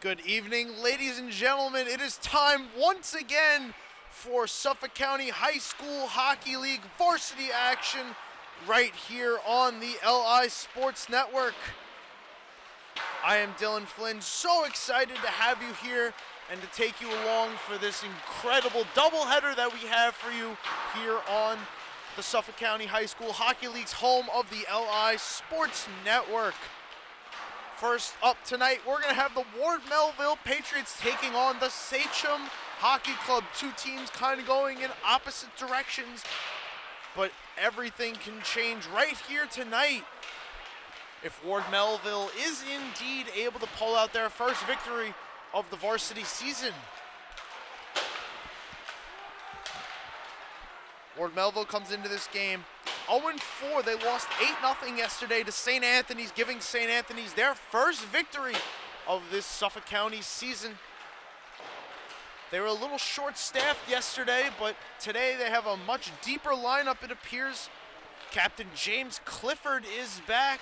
Good evening, ladies and gentlemen. It is time once again for Suffolk County High School Hockey League varsity action right here on the LI Sports Network. I am Dylan Flynn, so excited to have you here and to take you along for this incredible doubleheader that we have for you here on the Suffolk County High School Hockey League's home of the LI Sports Network. First up tonight, we're going to have the Ward Melville Patriots taking on the Sachem Hockey Club. Two teams kind of going in opposite directions, but everything can change right here tonight if Ward Melville is indeed able to pull out their first victory of the varsity season. Ward Melville comes into this game 0-4. They lost 8-0 yesterday to St. Anthony's, giving St. Anthony's their first victory of this Suffolk County season. They were a little short-staffed yesterday, but today they have a much deeper lineup, it appears. Captain James Clifford is back.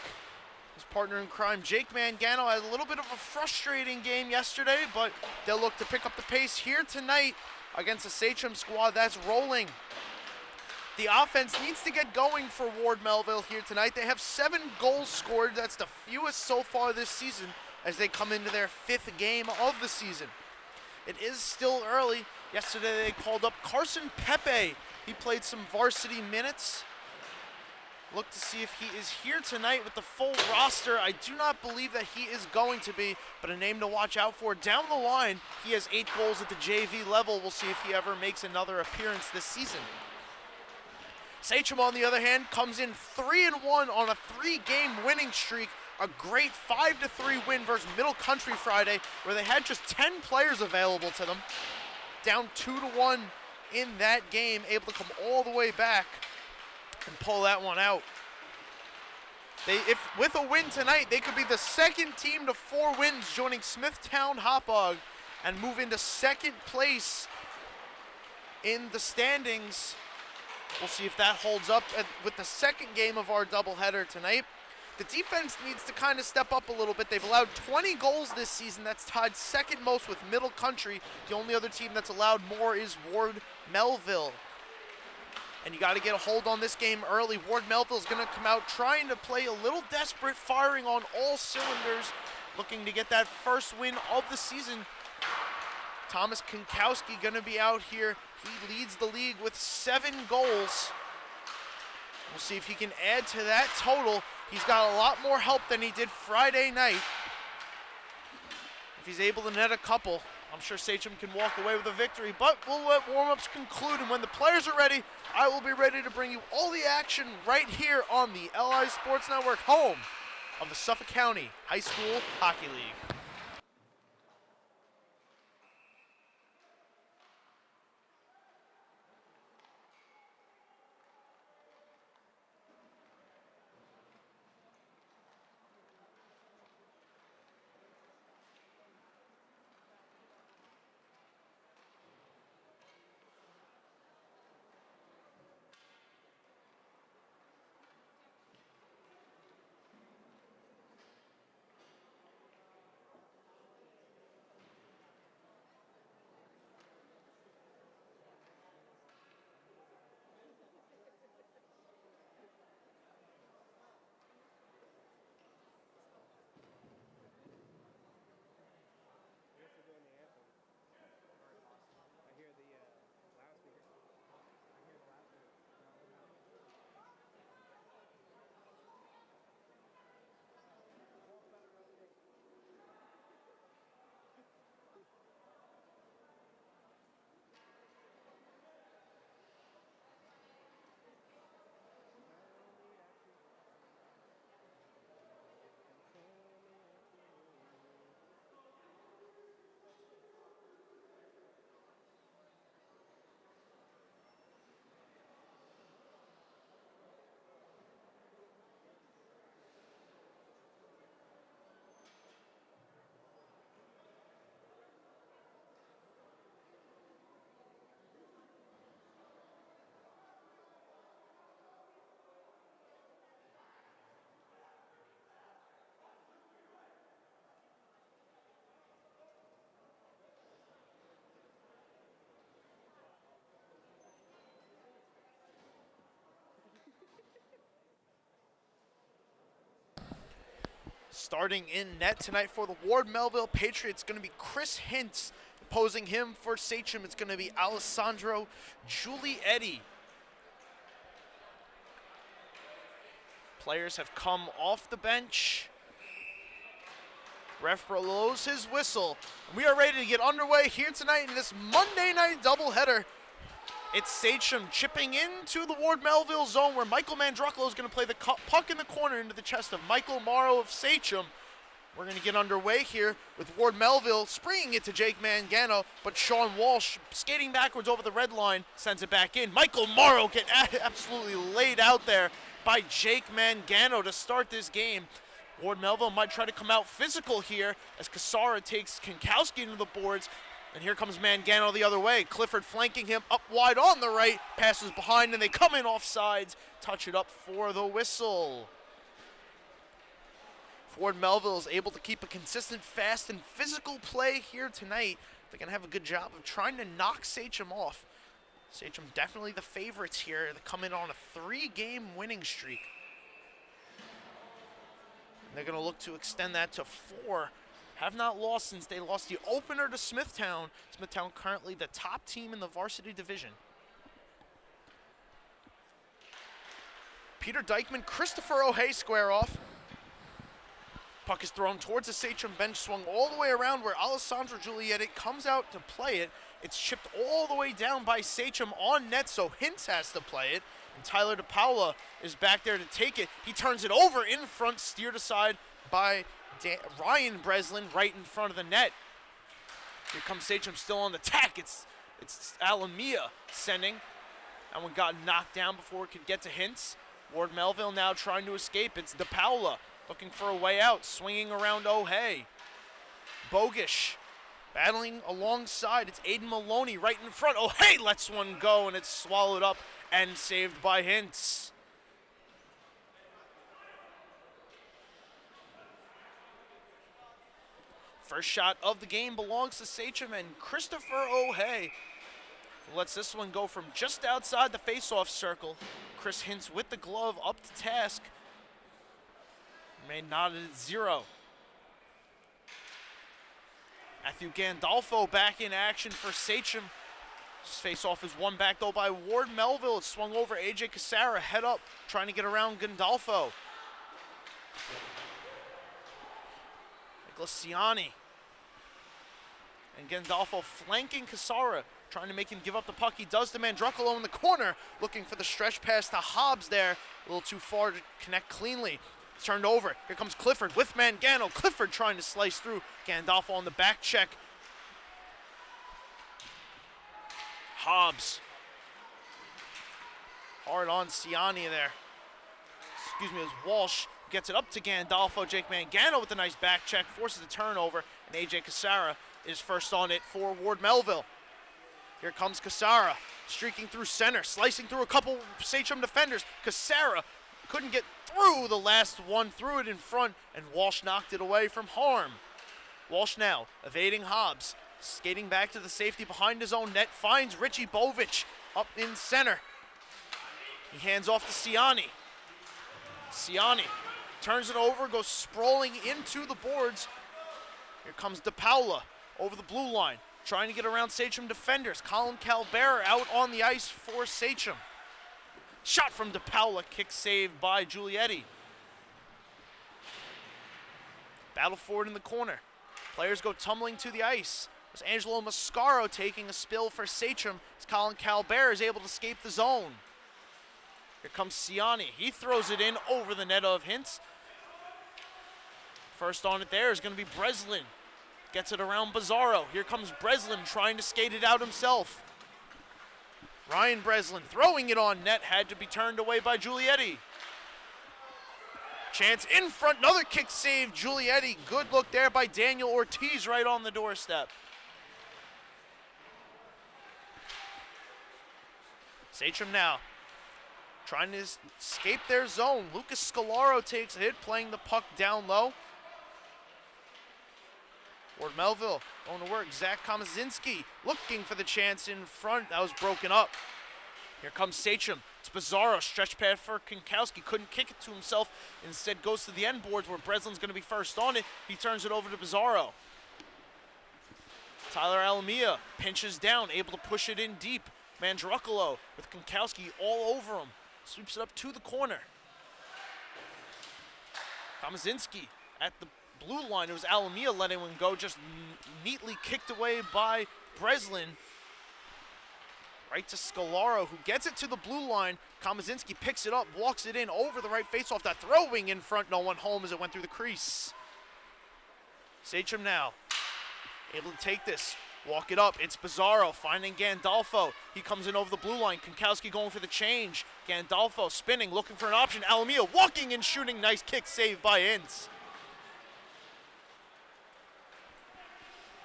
His partner in crime, Jake Mangano, had a little bit of a frustrating game yesterday, but they'll look to pick up the pace here tonight against a Sachem squad that's rolling. The offense needs to get going for Ward Melville here tonight. They have 7 goals scored. That's the fewest so far this season as they come into their 5th game of the season. It is still early. Yesterday they called up Carson Pepe. He played some varsity minutes. Look to see if he is here tonight with the full roster. I do not believe that he is going to be, but a name to watch out for down the line. He has 8 goals at the JV level. We'll see if he ever makes another appearance this season. Sachem, on the other hand, comes in 3-1 on a 3-game winning streak. A great 5-3 win versus Middle Country Friday, where they had just 10 players available to them. Down 2-1 in that game, able to come all the way back and pull that one out. With a win tonight, they could be the second team to 4 wins, joining Smithtown Hauppauge and move into second place in the standings. We'll see if that holds up with the second game of our doubleheader tonight. The defense needs to kind of step up a little bit. They've allowed 20 goals this season. That's tied second most with Middle Country. The only other team that's allowed more is Ward Melville. And you got to get a hold on this game early. Ward Melville is going to come out trying to play a little desperate, firing on all cylinders, looking to get that first win of the season. Thomas Kinkowski going to be out here. He leads the league with 7 goals. We'll see if he can add to that total. He's got a lot more help than he did Friday night. If he's able to net a couple, I'm sure Sachem can walk away with a victory, but we'll let warm-ups conclude, and when the players are ready, I will be ready to bring you all the action right here on the LI Sports Network, home of the Suffolk County High School Hockey League. Starting in net tonight for the Ward Melville Patriots, going to be Chris Hintz. Opposing him for Sachem, it's going to be Alessandro Giulietti. Players have come off the bench. Ref blows his whistle. We are ready to get underway here tonight in this Monday night doubleheader. It's Sachem chipping into the Ward Melville zone where Michael Mandrucolo is going to play the puck in the corner into the chest of Michael Morrow of Sachem. We're going to get underway here with Ward Melville springing it to Jake Mangano, but Sean Walsh skating backwards over the red line sends it back in. Michael Morrow getting absolutely laid out there by Jake Mangano to start this game. Ward Melville might try to come out physical here as Casara takes Kinkowski into the boards. And here comes Mangano the other way. Clifford flanking him up wide on the right. Passes behind and they come in off sides. Touch it up for the whistle. Ward Melville is able to keep a consistent, fast, and physical play here tonight. They're going to have a good job of trying to knock Sachem off. Sachem definitely the favorites here. They come in on a 3-game winning streak. And they're going to look to extend that to 4. Have not lost since they lost the opener to Smithtown. Smithtown currently the top team in the varsity division. Peter Dykeman, Christopher O'Hay square off. Puck is thrown towards the Sachem bench, swung all the way around where Alessandro Giulietti comes out to play it. It's chipped all the way down by Sachem on net, so Hintz has to play it. And Tyler DePaula is back there to take it. He turns it over in front, steered aside by Ryan Breslin right in front of the net. Here comes Sachem still on the tack. It's Alamia sending. That one got knocked down before it could get to Hintz. Ward Melville now trying to escape. It's DePaula looking for a way out, swinging around O'Hay. Bogish battling alongside. It's Aiden Maloney right in front. O'Hay lets one go, and it's swallowed up and saved by Hintz. First shot of the game belongs to Sachem, and Christopher O'Hay lets this one go from just outside the face-off circle. Chris Hintz with the glove up to task. Remain knotted at 0. Matthew Gandolfo back in action for Sachem. This face-off is won back though by Ward Melville. It's swung over AJ Casara, head up, trying to get around Gandolfo. Nicholas Ciani. And Gandolfo flanking Casara, trying to make him give up the puck. He does to Mandrucolo in the corner, looking for the stretch pass to Hobbs there. A little too far to connect cleanly. It's turned over. Here comes Clifford with Mangano. Clifford trying to slice through. Gandolfo on the back check. Hobbs. Hard on Ciani there. Excuse me, it was Walsh. Gets it up to Gandolfo. Jake Mangano with a nice back check. Forces the turnover. And AJ Casara is first on it for Ward Melville. Here comes Casara. Streaking through center. Slicing through a couple Sachem defenders. Casara couldn't get through the last one. Threw it in front. And Walsh knocked it away from harm. Walsh now evading Hobbs. Skating back to the safety behind his own net. Finds Richie Bovich up in center. He hands off to Ciani. Ciani turns it over, goes sprawling into the boards. Here comes DePaula over the blue line, trying to get around Sachem defenders. Colin Calbera out on the ice for Sachem. Shot from DePaula, kick saved by Giulietti. Battle forward in the corner. Players go tumbling to the ice. It's Angelo Mascaro taking a spill for Sachem as Colin Calbera is able to escape the zone. Here comes Ciani. He throws it in over the net of Hintz. First on it there is going to be Breslin. Gets it around Bizarro. Here comes Breslin trying to skate it out himself. Ryan Breslin throwing it on net. Had to be turned away by Giulietti. Chance in front. Another kick save. Giulietti. Good look there by Daniel Ortiz right on the doorstep. Sachem now trying to escape their zone. Lucas Scalaro takes a hit, playing the puck down low. Ward Melville going to work. Zach Komazinski looking for the chance in front. That was broken up. Here comes Sachem It's Bizarro, stretch pad for Kinkowski, couldn't kick it to himself, instead goes to the end boards where Breslin's going to be first on it. He turns it over to Bizarro. Tyler Alamia pinches down, able to push it in deep. Mandrukolo with Kinkowski all over him. Sweeps it up to the corner. Kamazinski at the blue line. It was Alamia letting him go, just neatly kicked away by Breslin. Right to Scalaro, who gets it to the blue line. Kamazinski picks it up, walks it in over the right faceoff. That throwing in front, no one home as it went through the crease. Sachem now able to take this, walk it up. It's Bizarro finding Gandolfo. He comes in over the blue line. Kinkowski going for the change. Gandolfo spinning, looking for an option. Alamia walking and shooting. Nice kick saved by Ince.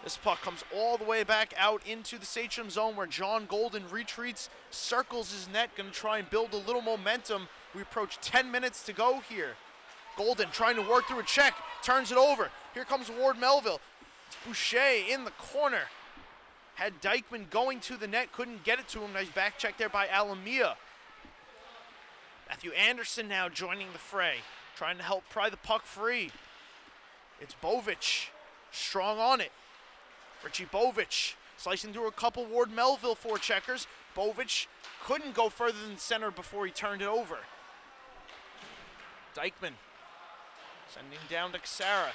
This puck comes all the way back out into the Sachem zone where John Golden retreats, circles his net, going to try and build a little momentum. We approach 10 minutes to go here. Golden trying to work through a check, turns it over. Here comes Ward Melville. It's Boucher in the corner. Had Dykeman going to the net, couldn't get it to him. Nice back check there by Alamia. Matthew Anderson now joining the fray, trying to help pry the puck free. It's Bovic, strong on it. Richie Bovic slicing through a couple Ward Melville forecheckers. Bovic couldn't go further than center before he turned it over. Dykeman sending down to Casara.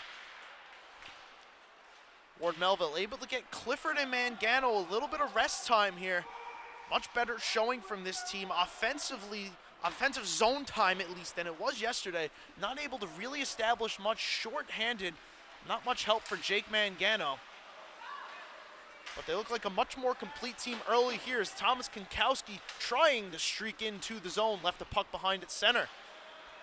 Ward Melville able to get Clifford and Mangano a little bit of rest time here. Much better showing from this team offensively, offensive zone time at least than it was yesterday. Not able to really establish much, short-handed. Not much help for Jake Mangano. But they look like a much more complete team early here as Thomas Kinkowski trying to streak into the zone, left the puck behind at center.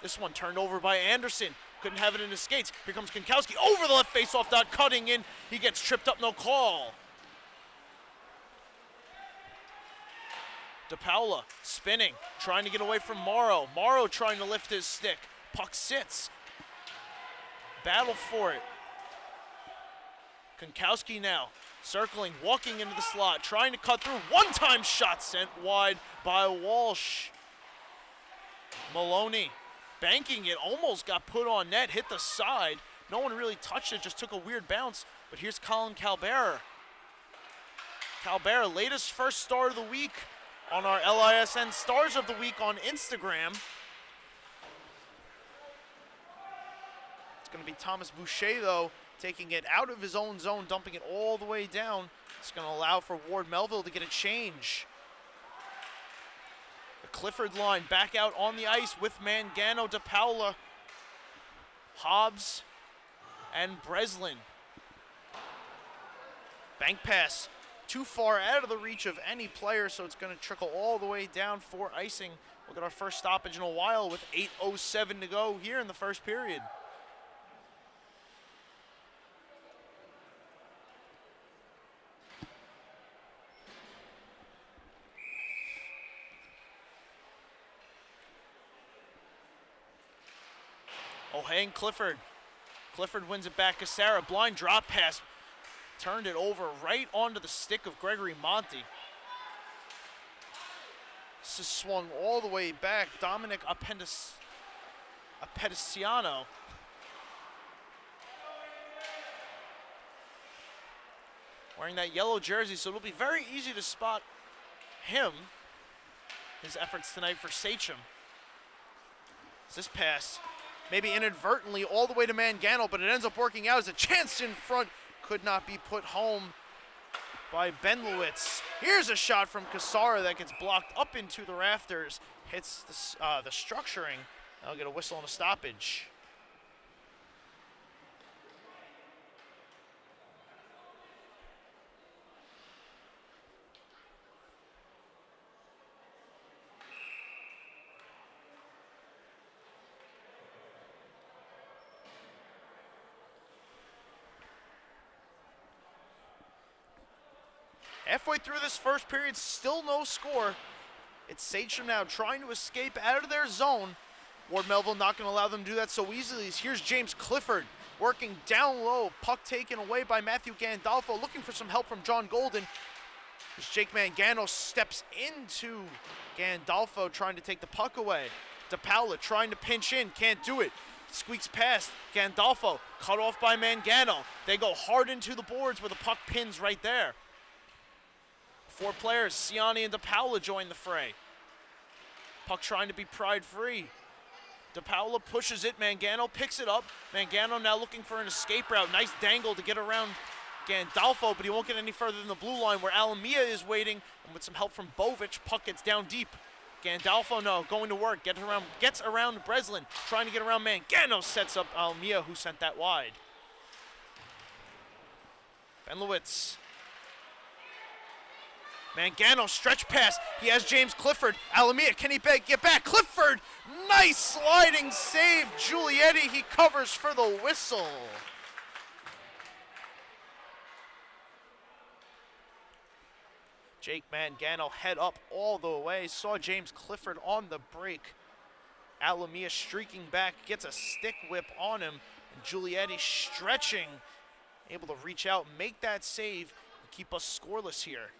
This one turned over by Anderson. Couldn't have it in his skates. Here comes Kinkowski over the left faceoff dot, cutting in. He gets tripped up, no call. DePaula spinning, trying to get away from Morrow. Morrow trying to lift his stick. Puck sits. Battle for it. Kinkowski now circling, walking into the slot, trying to cut through. One-time shot sent wide by Walsh. Maloney banking it, almost got put on net, hit the side. No one really touched it, just took a weird bounce. But here's Colin Calbera. Calbera, latest first star of the week on our LISN Stars of the Week on Instagram. It's going to be Thomas Boucher, though, taking it out of his own zone, dumping it all the way down. It's going to allow for Ward Melville to get a change. The Clifford line back out on the ice with Mangano, DePaula, Hobbs, and Breslin. Bank pass too far out of the reach of any player, so it's going to trickle all the way down for icing. We'll get our first stoppage in a while with 8:07 to go here in the first period. O'Hain Clifford. Clifford wins it back. Casara, blind drop pass. Turned it over right onto the stick of Gregory Monty. This is swung all the way back. Dominic Appendiciano. Wearing that yellow jersey, so it'll be very easy to spot him. His efforts tonight for Sachem. This pass, maybe inadvertently, all the way to Mangano, but it ends up working out as a chance in front. Could not be put home by Benlowitz. Here's a shot from Casara that gets blocked up into the rafters. Hits the structuring. I'll get a whistle and a stoppage. Halfway through this first period, still no score. It's Sachem now trying to escape out of their zone. Ward Melville not going to allow them to do that so easily. Here's James Clifford working down low. Puck taken away by Matthew Gandolfo, looking for some help from John Golden. as Jake Mangano steps into Gandolfo, trying to take the puck away. DePaula trying to pinch in, can't do it. Squeaks past Gandolfo, cut off by Mangano. They go hard into the boards where the puck pins right there. 4 players, Ciani and DePaula, join the fray. Puck trying to be pried free. DePaula pushes it, Mangano picks it up. Mangano now looking for an escape route. Nice dangle to get around Gandolfo, but he won't get any further than the blue line where Alamia is waiting. And with some help from Bovic, puck gets down deep. Gandolfo, no, going to work, gets around Breslin, trying to get around Mangano, sets up Alamia, who sent that wide. Benlowitz. Mangano, stretch pass. He has James Clifford. Alamia, can he get back? Clifford, nice sliding save. Giulietti, he covers for the whistle. Jake Mangano head up all the way. Saw James Clifford on the break. Alamia streaking back, gets a stick whip on him. And Giulietti stretching, able to reach out, make that save, and keep us scoreless here.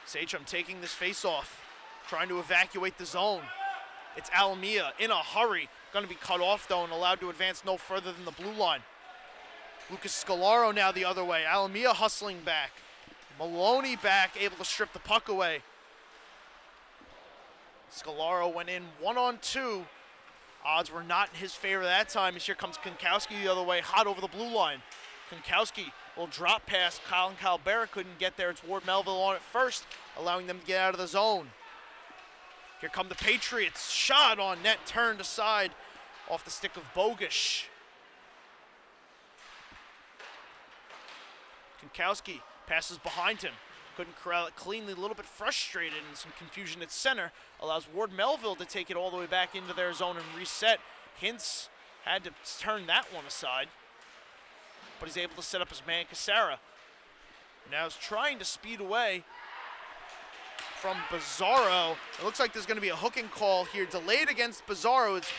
Sachem taking this face-off, trying to evacuate the zone. It's Alamia in a hurry. Going to be cut off, though, and allowed to advance no further than the blue line. Lucas Scalaro now the other way. Alamia hustling back. Maloney back, able to strip the puck away. Scalaro went in 1-on-2. Odds were not in his favor that time, as here comes Konkowski the other way, hot over the blue line. Konkowski will drop pass. Colin Calbera couldn't get there. It's Ward Melville on it first, allowing them to get out of the zone. Here come the Patriots. Shot on net, turned aside off the stick of Bogish. Konkowski passes behind him. Couldn't corral it cleanly, a little bit frustrated and some confusion at center. Allows Ward Melville to take it all the way back into their zone and reset. Hintz had to turn that one aside, but he's able to set up his man Casara. Now he's trying to speed away from Bizarro. It looks like there's going to be a hooking call here. Delayed against Bizarro. It's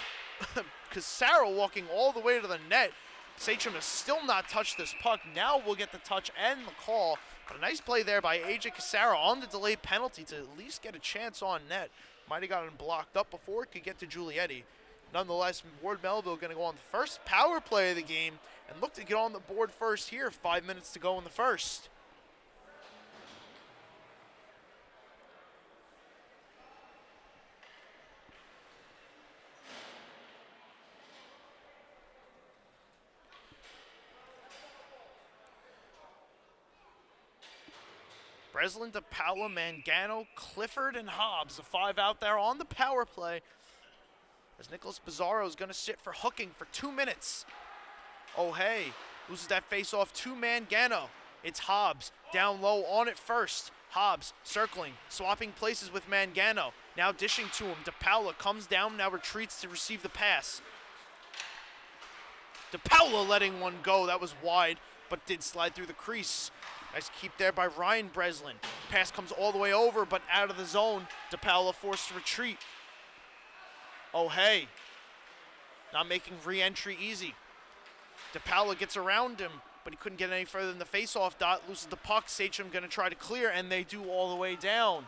Casaro walking all the way to the net. Sachem has still not touched this puck. Now we'll get the touch and the call. But a nice play there by AJ Casaro on the delayed penalty to at least get a chance on net. Might have gotten blocked up before it could get to Giulietti. Nonetheless, Ward Melville going to go on the first power play of the game and look to get on the board first here. 5 minutes to go in the first. Breslin, DePaula, Mangano, Clifford, and Hobbs. The 5 out there on the power play. As Nicholas Bizarro is going to sit for hooking for 2 minutes. Oh, hey, loses that face-off to Mangano. It's Hobbs down low on it first. Hobbs circling, swapping places with Mangano. Now dishing to him. DePaula comes down, now retreats to receive the pass. DePaula letting one go. That was wide, but did slide through the crease. Nice keep there by Ryan Breslin. Pass comes all the way over, but out of the zone. DePaula forced to retreat. Oh, hey. Not making re-entry easy. DePaula gets around him, but he couldn't get any further than the face-off dot. Loses the puck. Sachem going to try to clear, and they do all the way down.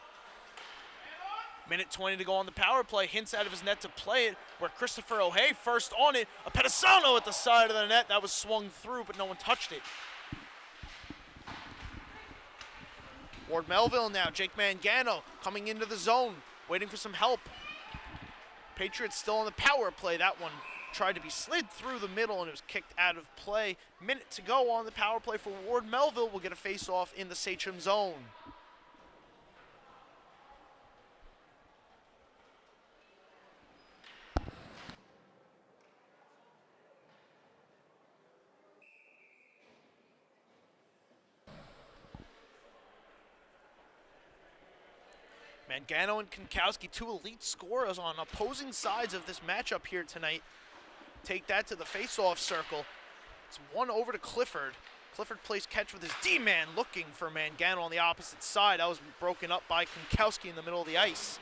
Minute 20 to go on the power play. Hintz out of his net to play it, where Christopher O'Hay first on it. A Pedisano at the side of the net. That was swung through, but no one touched it. Ward Melville now. Jake Mangano coming into the zone, waiting for some help. Patriots still on the power play. That one tried to be slid through the middle, and it was kicked out of play. Minute to go on the power play for Ward Melville. Will get a face-off in the Sachem zone. Mangano and Konkowski, 2 elite scorers on opposing sides of this matchup here tonight. Take that to the face-off circle. It's one over to Clifford. Clifford plays catch with his D-man, looking for Mangano on the opposite side. That was broken up by Konkowski in the middle of the ice.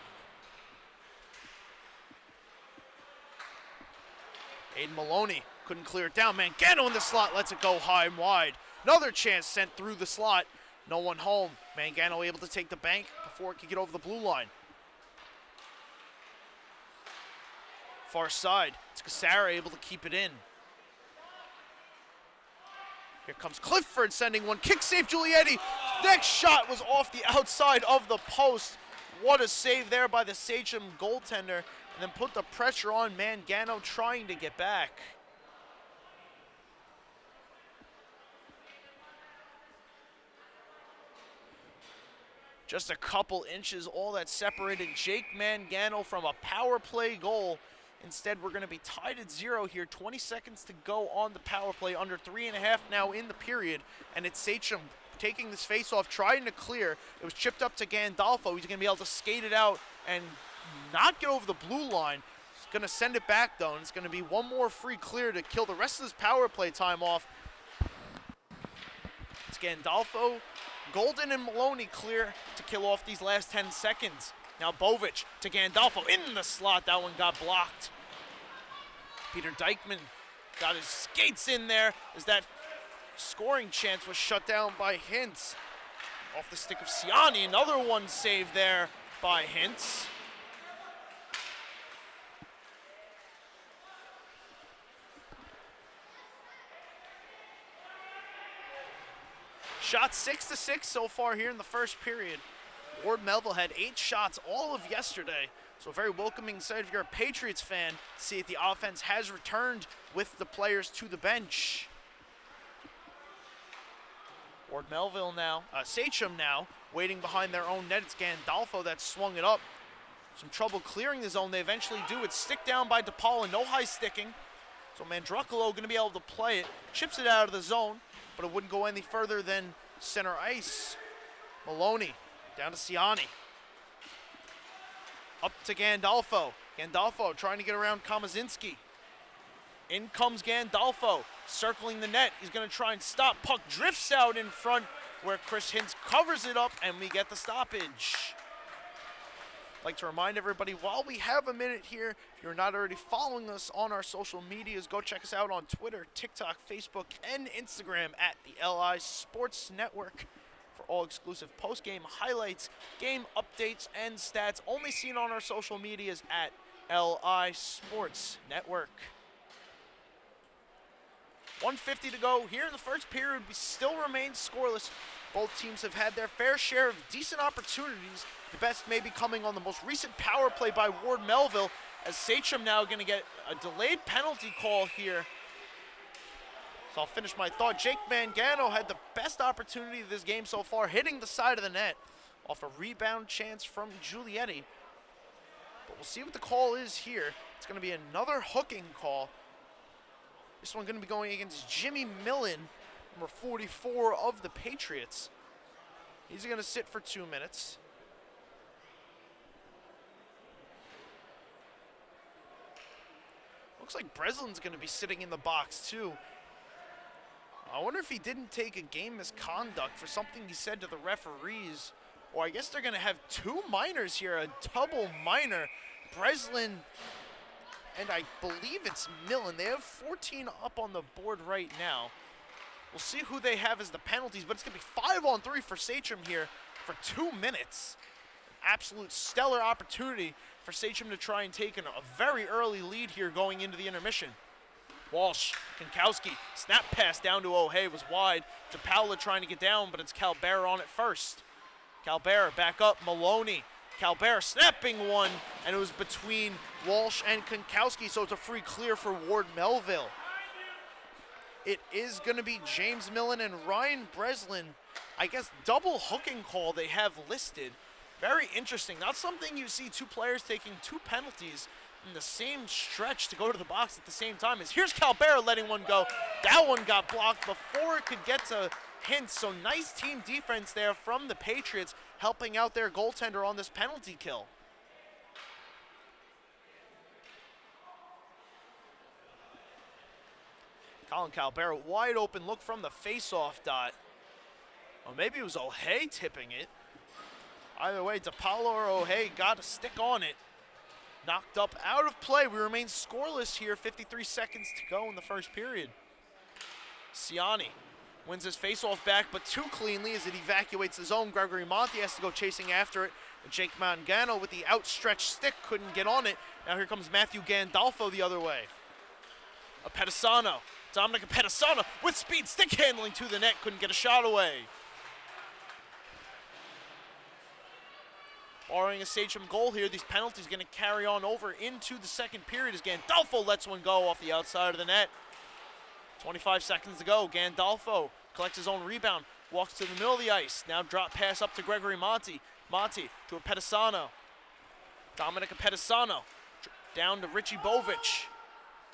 Aiden Maloney Couldn't clear it down. Mangano in the slot lets it go high and wide. Another chance sent through the slot. No one home. Mangano able to take the bank before it could get over the blue line. Far side. It's Cassara able to keep it in. Here comes Clifford sending one. Kick save, Giulietti. Next shot was off the outside of the post. What a save there by the Sachem goaltender. And then put the pressure on Mangano trying to get back. Just a couple inches, all that separated Jake Mangano from a power play goal. Instead, we're going to be tied at 0 here. 20 seconds to go on the power play. Under 3.5 now in the period. And it's Sachem taking this face-off, trying to clear. It was chipped up to Gandolfo. He's going to be able to skate it out and not get over the blue line. He's going to send it back, though. And it's going to be one more free clear to kill the rest of this power play time off. It's Gandolfo, Golden, and Maloney clear to kill off these last 10 seconds. Now Bovic to Gandolfo in the slot. That one got blocked. Peter Dykman got his skates in there as that scoring chance was shut down by Hintz. Off the stick of Ciani. Another one saved there by Hintz. Shot 6-6 so far here in the first period. Ward Melville had 8 shots all of yesterday. So a very welcoming sight if you're a Patriots fan to see if the offense has returned with the players to the bench. Ward Melville now, Sachem now, waiting behind their own net. It's Gandolfo that swung it up. Some trouble clearing the zone. They eventually do. It's stick down by DePaula, no high sticking. So Mandrucolo going to be able to play it. Chips it out of the zone, but it wouldn't go any further than center ice. Maloney down to Ciani. Up to Gandolfo. Gandolfo trying to get around Kamazinski. In comes Gandolfo, circling the net. He's going to try and stop. Puck drifts out in front where Chris Hintz covers it up, and we get the stoppage. I'd like to remind everybody, while we have a minute here, if you're not already following us on our social medias, go check us out on Twitter, TikTok, Facebook, and Instagram at the LI Sports Network for all exclusive post-game highlights, game updates, and stats only seen on our social medias at LI Sports Network. 1:50 to go here in the first period. We still remain scoreless. Both teams have had their fair share of decent opportunities. The best may be coming on the most recent power play by Ward Melville, as Sachem now going to get a delayed penalty call here. So I'll finish my thought. Jake Mangano had the best opportunity of this game so far, hitting the side of the net off a rebound chance from Giulietti. But we'll see what the call is here. It's going to be another hooking call. This one going to be going against Jimmy Millen, number 44 of the Patriots. He's going to sit for 2 minutes. Looks like Breslin's going to be sitting in the box too. I wonder if he didn't take a game misconduct for something he said to the referees. Or I guess they're going to have 2 minors here, a double minor. Breslin and I believe it's Millen. They have 14 up on the board right now. We'll see who they have as the penalties, but it's going to be 5-on-3 for Sachem here for 2 minutes. Absolute stellar opportunity for Sachem to try and take a very early lead here going into the intermission. Walsh, Kankowski, snap pass down to O'Hay was wide. DePaula trying to get down, but it's Calbert on it first. Calbert back up, Maloney. Calbert snapping one, and it was between Walsh and Kankowski, so it's a free clear for Ward Melville. It is going to be James Millen and Ryan Breslin. I guess double hooking call they have listed. Very interesting. Not something you see 2 players taking 2 penalties in the same stretch to go to the box at the same time. As here's Calbert letting one go. That one got blocked before it could get to Hintz. So nice team defense there from the Patriots, helping out their goaltender on this penalty kill. Colin Calbert, wide open look from the face-off dot. Or maybe it was O'Hay tipping it. Either way, DePaula or O'Hay got a stick on it. knocked up out of play. We remain scoreless here, 53 seconds to go in the first period. Siani wins his face-off back, but too cleanly as it evacuates the zone. Gregory Monti has to go chasing after it. Jake Mangano with the outstretched stick couldn't get on it. Now here comes Matthew Gandolfo the other way. Pettisano, Dominic Pettisano with speed, stick handling to the net, couldn't get a shot away. Barring a Sachem goal here, these penalties going to carry on over into the second period as Gandolfo lets one go off the outside of the net. 25 seconds to go. Gandolfo collects his own rebound, walks to the middle of the ice. Now drop pass up to Gregory Monti. Monti to a Pettisano. Dominic Pettisano down to Richie Bovic.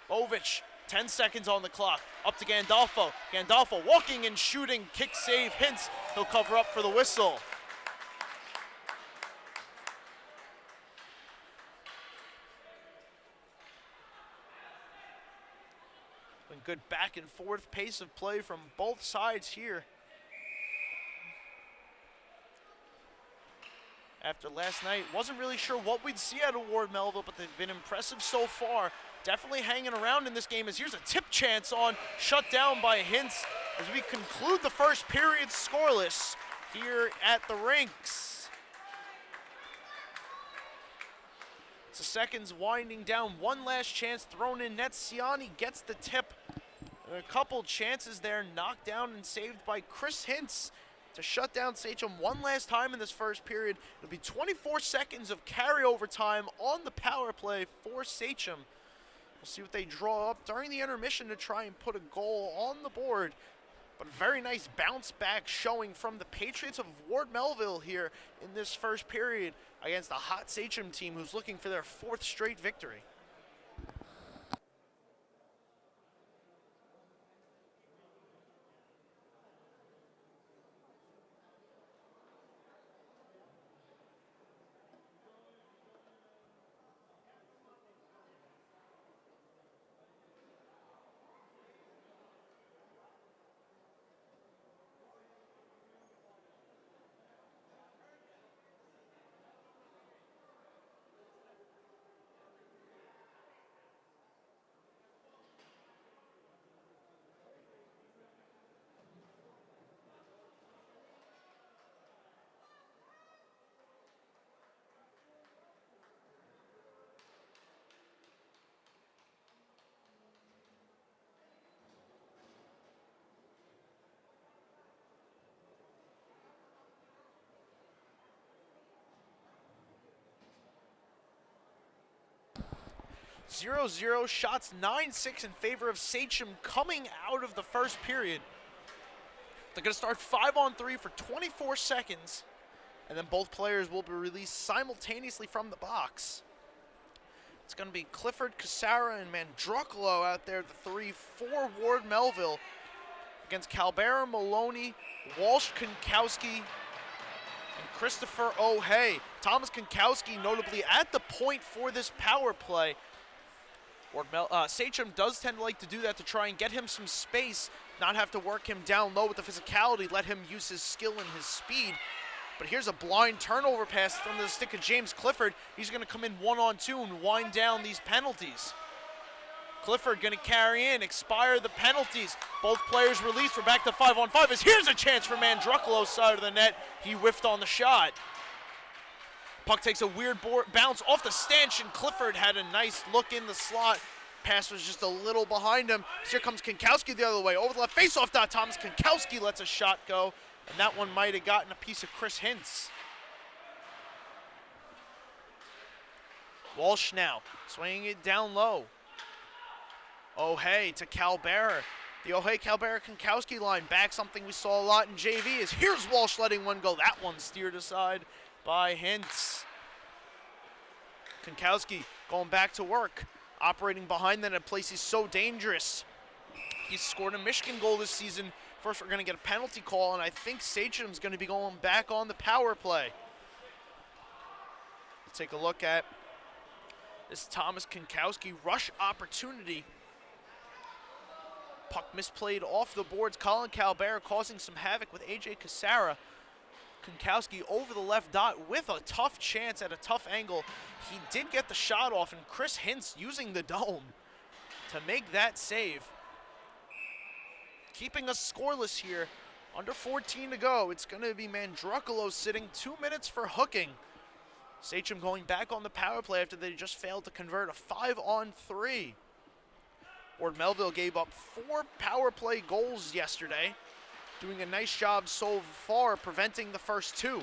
Bovic, 10 seconds on the clock. Up to Gandolfo. Gandolfo walking and shooting. Kick save. Hintz. He'll cover up for the whistle. Good back and forth pace of play from both sides here. After last night, wasn't really sure what we'd see out of Ward Melville, but they've been impressive so far. Definitely hanging around in this game as here's a tip chance on, shut down by Hintz as we conclude the first period scoreless here at the rinks. So seconds winding down, one last chance thrown in net. Siani gets the tip. A couple chances there knocked down and saved by Chris Hintz to shut down Sachem one last time in this first period. It'll be 24 seconds of carryover time on the power play for Sachem. We'll see what they draw up during the intermission to try and put a goal on the board. But a very nice bounce back showing from the Patriots of Ward Melville here in this first period against a hot Sachem team who's looking for their 4th straight victory. .0-0, shots 9-6 in favor of Sachem coming out of the first period. They're going to start 5-on-3 for 24 seconds, and then both players will be released simultaneously from the box. It's going to be Clifford, Cassara, and Mandrucolo out there, the 3 for Ward Melville, against Calbera, Maloney, Walsh, Konkowski, and Christopher O'Hay. Thomas Konkowski notably at the point for this power play. Sachem does tend to like to do that to try and get him some space, not have to work him down low with the physicality, let him use his skill and his speed. But here's a blind turnover pass from the stick of James Clifford. He's going to come in 1-on-2 and wind down these penalties. Clifford going to carry in, expire the penalties. Both players released. We're back to 5-on-5 as here's a chance for Mandrucolo's side of the net. He whiffed on the shot. Puck takes a weird bounce off the stanchion. Clifford had a nice look in the slot. Pass was just a little behind him. Here comes Konkowski the other way. Over the left face-off dot. Thomas Konkowski lets a shot go. And that one might have gotten a piece of Chris Hintz. Walsh now, swinging it down low. O'Hay to Calbera. The O'Hay-Calbera-Konkowski line back, something we saw a lot in JV is here's Walsh letting one go. That one steered aside by Hintz. Konkowski going back to work, operating behind that in a place he's so dangerous. He's scored a Michigan goal this season. First, we're going to get a penalty call, and I think Sachem's going to be going back on the power play. Let's take a look at this Thomas Konkowski rush opportunity. Puck misplayed off the boards. Colin Calbera causing some havoc with AJ Cassara. Kunkowski over the left dot with a tough chance at a tough angle. He did get the shot off, and Chris Hintz using the dome to make that save. Keeping us scoreless here. Under 14 to go. It's going to be Mandrucolo sitting 2 minutes for hooking. Sachem going back on the power play after they just failed to convert a 5-on-3. Ward Melville gave up 4 power play goals yesterday, doing a nice job so far preventing the first 2.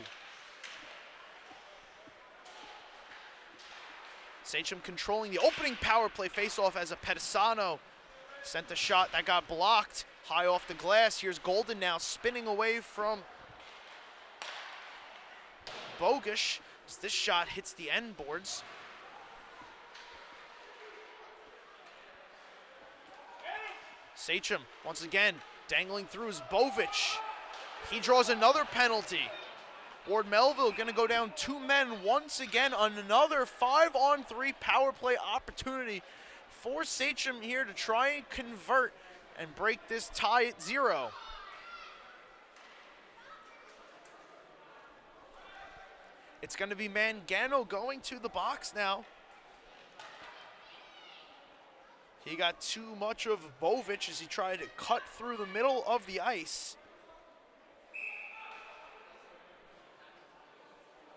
Sachem controlling the opening power play faceoff as a Pedisano sent the shot that got blocked high off the glass. Here's Golden now spinning away from Bogush as this shot hits the end boards. Sachem once again dangling through is Bovic. He draws another penalty. Ward Melville going to go down 2 men once again on another 5-on-3 power play opportunity for Sachem here to try and convert and break this tie at 0. It's going to be Mangano going to the box now. He got too much of Bovic as he tried to cut through the middle of the ice.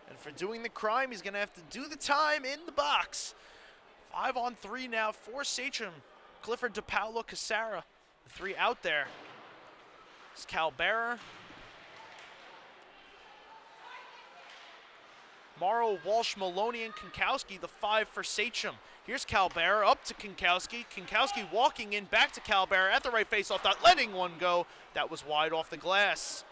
And for doing the crime, he's going to have to do the time in the box. 5-on-3 now for Sachem. Clifford, DePaulo, Casara, the 3 out there. It's Calbera. Morrow, Walsh, Maloney, and Kunkowski, the 5 for Sachem. Here's Calbera up to Kunkowski. Kunkowski walking in back to Calbera at the right faceoff dot, letting one go. That was wide off the glass.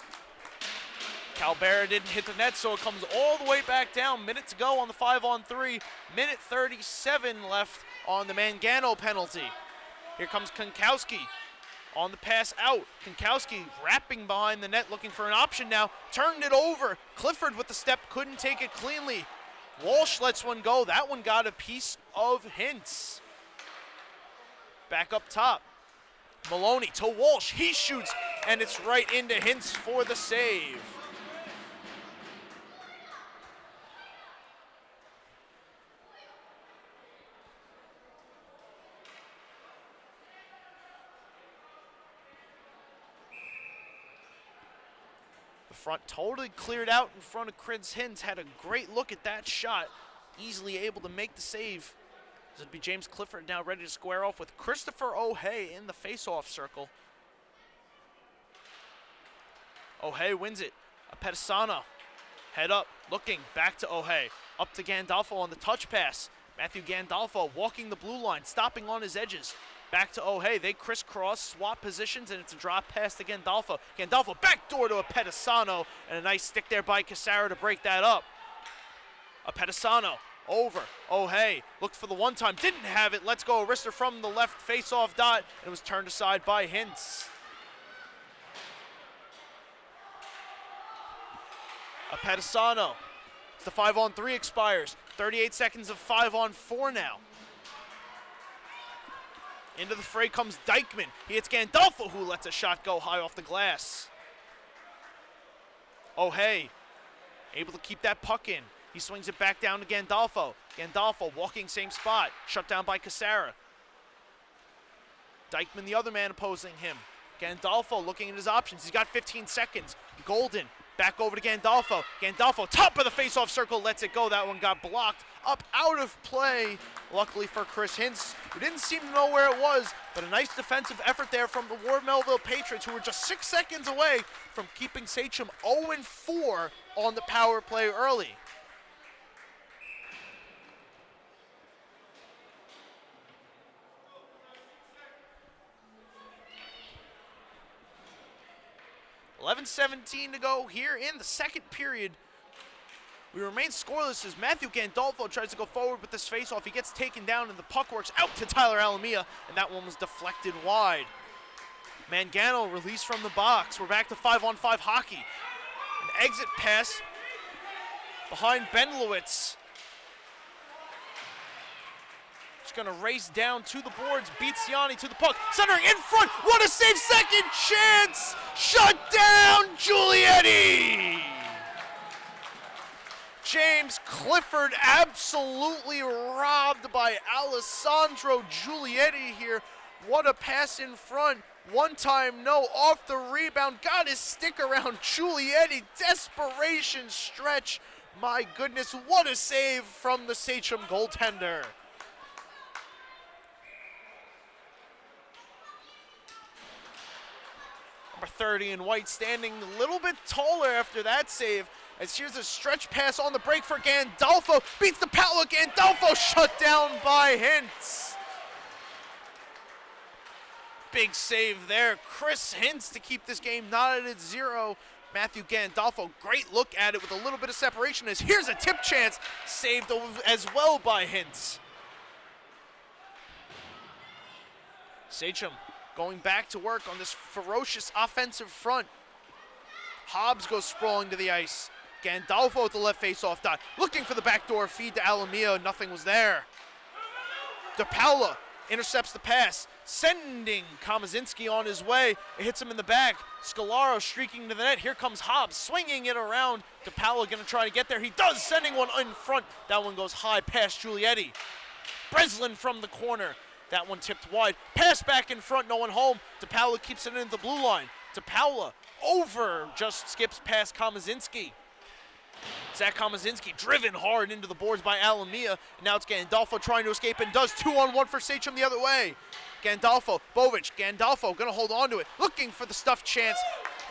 Calbera didn't hit the net, so it comes all the way back down. Minute to go on the 5-on-3. Minute 37 left on the Mangano penalty. Here comes Kunkowski on the pass out. Kunkowski wrapping behind the net, looking for an option now. Turned it over. Clifford with the step, couldn't take it cleanly. Walsh lets one go. That one got a piece of Hintz. Back up top. Maloney to Walsh. He shoots, and it's right into Hintz for the save. Front totally cleared out in front of Chris Hintz. Had a great look at that shot. Easily able to make the save. This would be James Clifford now ready to square off with Christopher O'Hay in the face-off circle. O'Hay wins it. A Pedisano. Head up, looking, back to O'Hay. Up to Gandolfo on the touch pass. Matthew Gandolfo walking the blue line, stopping on his edges. Back to O'Hay. They crisscross, swap positions, and it's a drop pass to Gandolfo. Gandolfo backdoor to a Pedisano, and a nice stick there by Casara to break that up. A Pedisano over. O'Hay looked for the one-time, didn't have it. Let's go. Wrister from the left face-off dot, and it was turned aside by Hintz. A Pedisano. The 5-on-3 expires. 38 seconds of 5-on-4 now. Into the fray comes Dykeman. He hits Gandolfo, who lets a shot go high off the glass. O'Hay able to keep that puck in. He swings it back down to Gandolfo. Gandolfo walking same spot. Shut down by Casara. Dykeman, the other man opposing him. Gandolfo looking at his options. He's got 15 seconds. Golden back over to Gandolfo. Gandolfo, top of the face-off circle, lets it go. That one got blocked. Up out of play. Luckily for Chris Hintz, who didn't seem to know where it was, but a nice defensive effort there from the Ward Melville Patriots, who were just 6 seconds away from keeping Sachem 0-4 on the power play early. .17 to go here in the second period. We remain scoreless as Matthew Gandolfo tries to go forward with this face-off. He gets taken down and the puck works out to Tyler Alamia, and that one was deflected wide. Mangano released from the box. We're back to 5-on-5 hockey. An exit pass behind Benlowitz. Just gonna race down to the boards, beats Yanni to the puck, centering in front, what a save, second chance! Shut down, Giulietti! James Clifford absolutely robbed by Alessandro Giulietti here. What a pass in front. One time, no, off the rebound. Got his stick around Giulietti. Desperation stretch. My goodness, what a save from the Sachem goaltender. Number 30 in white standing a little bit taller after that save. As here's a stretch pass on the break for Gandolfo. Beats the Paolo. Gandolfo shut down by Hintz. Big save there. Chris Hintz to keep this game knotted at 0. Matthew Gandolfo, great look at it with a little bit of separation. As here's a tip chance. Saved as well by Hintz. Sachem going back to work on this ferocious offensive front. Hobbs goes sprawling to the ice. Gandolfo at the left face-off dot, looking for the backdoor feed to Alamia. Nothing was there. DePaula intercepts the pass, sending Komazinski on his way. It hits him in the back. Scalaro streaking to the net. Here comes Hobbs, swinging it around. DePaula going to try to get there. He does, sending one in front. That one goes high past Giulietti. Breslin from the corner. That one tipped wide. Pass back in front, no one home. DePaula keeps it in the blue line. DePaula over, just skips past Komazinski. Zach Komazinski driven hard into the boards by Alamia. Now it's Gandolfo trying to escape and does. 2-on-1 for Sachem the other way. Gandolfo, Bovic, Gandolfo gonna hold on to it. Looking for the stuff chance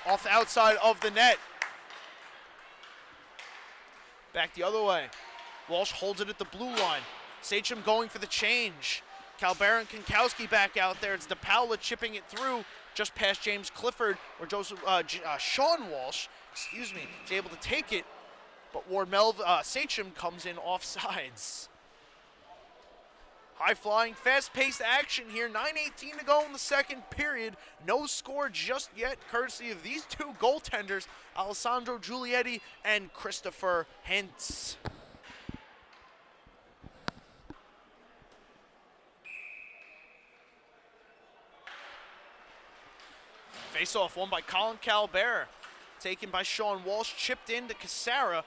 off the outside of the net. Back the other way. Walsh holds it at the blue line. Sachem going for the change. Calbera and Kankowski back out there. It's DePaula chipping it through just past James Clifford, or Sean Walsh, is able to take it. But Sachem comes in offsides. High-flying, fast-paced action here. 9:18 to go in the second period. No score just yet, courtesy of these two goaltenders, Alessandro Giulietti and Christopher Hintz. Face-off won by Colin Calbera. Taken by Sean Walsh, chipped into Casara.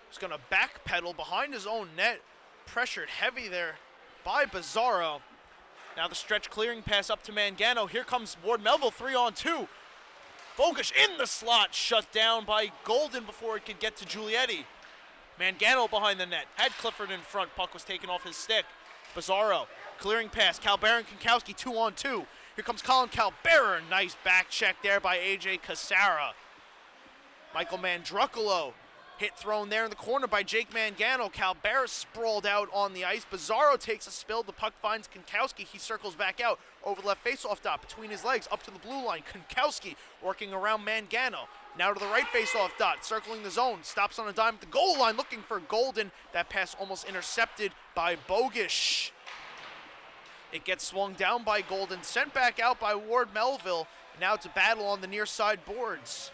He's going to backpedal behind his own net. Pressured heavy there by Bizarro. Now the stretch clearing pass up to Mangano. Here comes Ward Melville, 3-on-2. Bogush in the slot, shut down by Golden before it could get to Giulietti. Mangano behind the net, had Clifford in front. Puck was taken off his stick. Bizarro, clearing pass. Calbera and Kankowski, 2-on-2. Here comes Colin Calbera. Nice back check there by AJ Casara. Michael Mandrucolo, hit thrown there in the corner by Jake Mangano. Calbera sprawled out on the ice. Bizarro takes a spill. The puck finds Kankowski. He circles back out over the left face-off dot between his legs up to the blue line. Kankowski working around Mangano. Now to the right face-off dot, circling the zone. Stops on a dime at the goal line looking for Golden. That pass almost intercepted by Bogush. It gets swung down by Golden, sent back out by Ward Melville. Now it's a battle on the near side boards.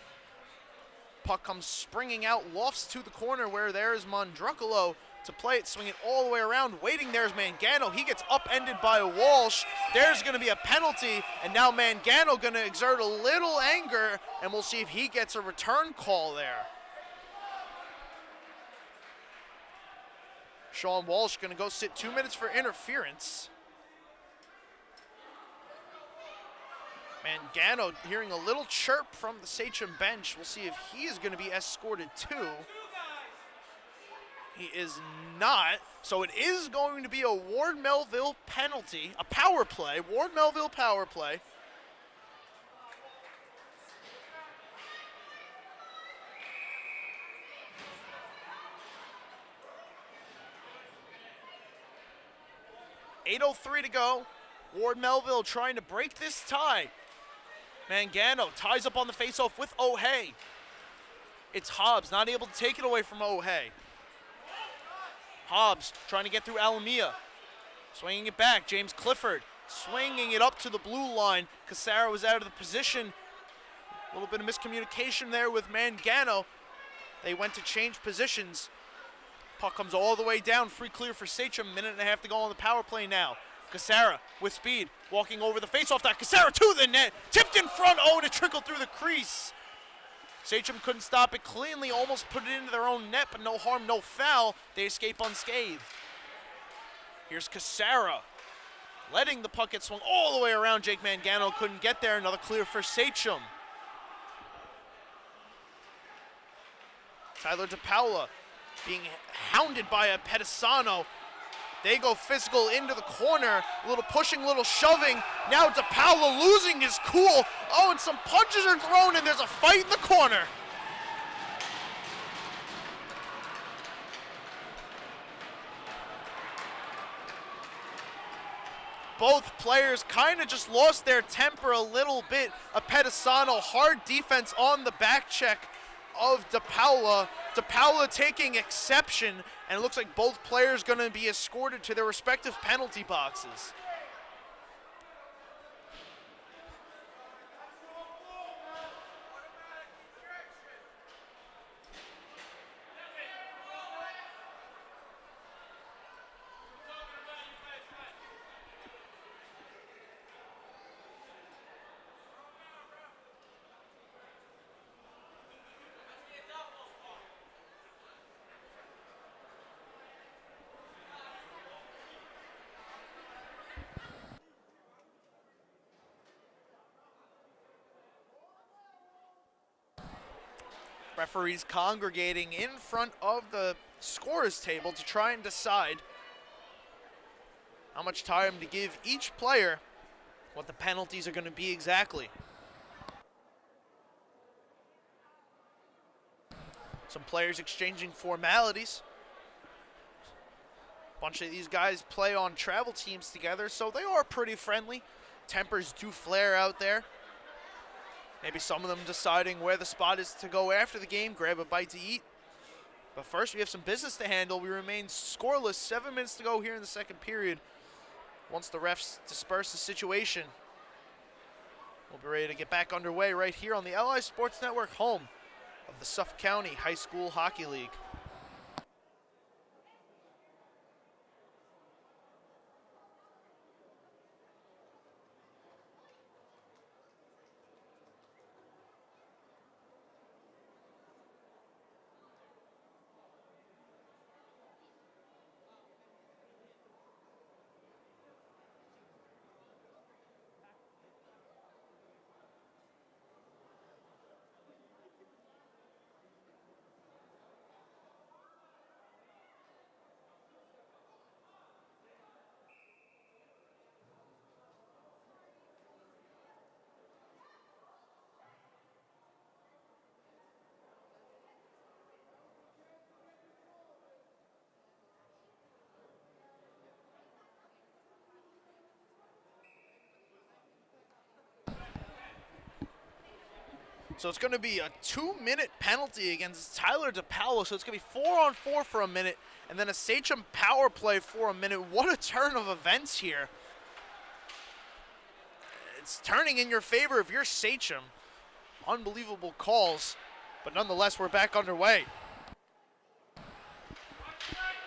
Puck comes springing out, lofts to the corner where there's Mandrucolo to play it, swing it all the way around. Waiting there's Mangano. He gets upended by Walsh. There's going to be a penalty, and now Mangano going to exert a little anger, and we'll see if he gets a return call there. Sean Walsh going to go sit 2 minutes for interference. Mangano hearing a little chirp from the Sachem bench. We'll see if he is going to be escorted too. He is not. So it is going to be a Ward Melville penalty, a power play, Ward Melville power play. .803 to go. Ward Melville trying to break this tie. Mangano ties up on the faceoff with O'Hay. It's Hobbs, not able to take it away from O'Hay. Hobbs trying to get through Alamia. Swinging it back, James Clifford swinging it up to the blue line. Casara was out of the position. A little bit of miscommunication there with Mangano. They went to change positions. Puck comes all the way down, free clear for Sachem. Minute and a half to go on the power play now. Casara with speed, walking over the faceoff dot. Casara to the net, tipped in front. Oh, and it trickled through the crease. Sachem couldn't stop it cleanly, almost put it into their own net, but no harm, no foul. They escape unscathed. Here's Casara, letting the puck get swung all the way around. Jake Mangano couldn't get there. Another clear for Sachem. Tyler DePaula being hounded by a Pedisano. They go physical into the corner. A little pushing, little shoving. Now DePaula losing his cool. Oh, and some punches are thrown, and there's a fight in the corner. Both players kind of just lost their temper a little bit. A Pedisano, hard defense on the back check of DePaula. DePaula taking exception, and it looks like both players going to be escorted to their respective penalty boxes. Referees congregating in front of the scorer's table to try and decide how much time to give each player, what the penalties are going to be exactly. Some players exchanging formalities. A bunch of these guys play on travel teams together, so they are pretty friendly. Tempers do flare out there. Maybe some of them deciding where the spot is to go after the game, grab a bite to eat. But first, we have some business to handle. We remain scoreless. 7 minutes to go here in the second period. Once the refs disperse the situation, we'll be ready to get back underway right here on the LI Sports Network, home of the Suffolk County High School Hockey League. So it's going to be a 2-minute penalty against Tyler DePaula. So it's going to be 4-on-4 for a minute, and then a Sachem power play for a minute. What a turn of events here. It's turning in your favor if you're Sachem. Unbelievable calls, but nonetheless, we're back underway.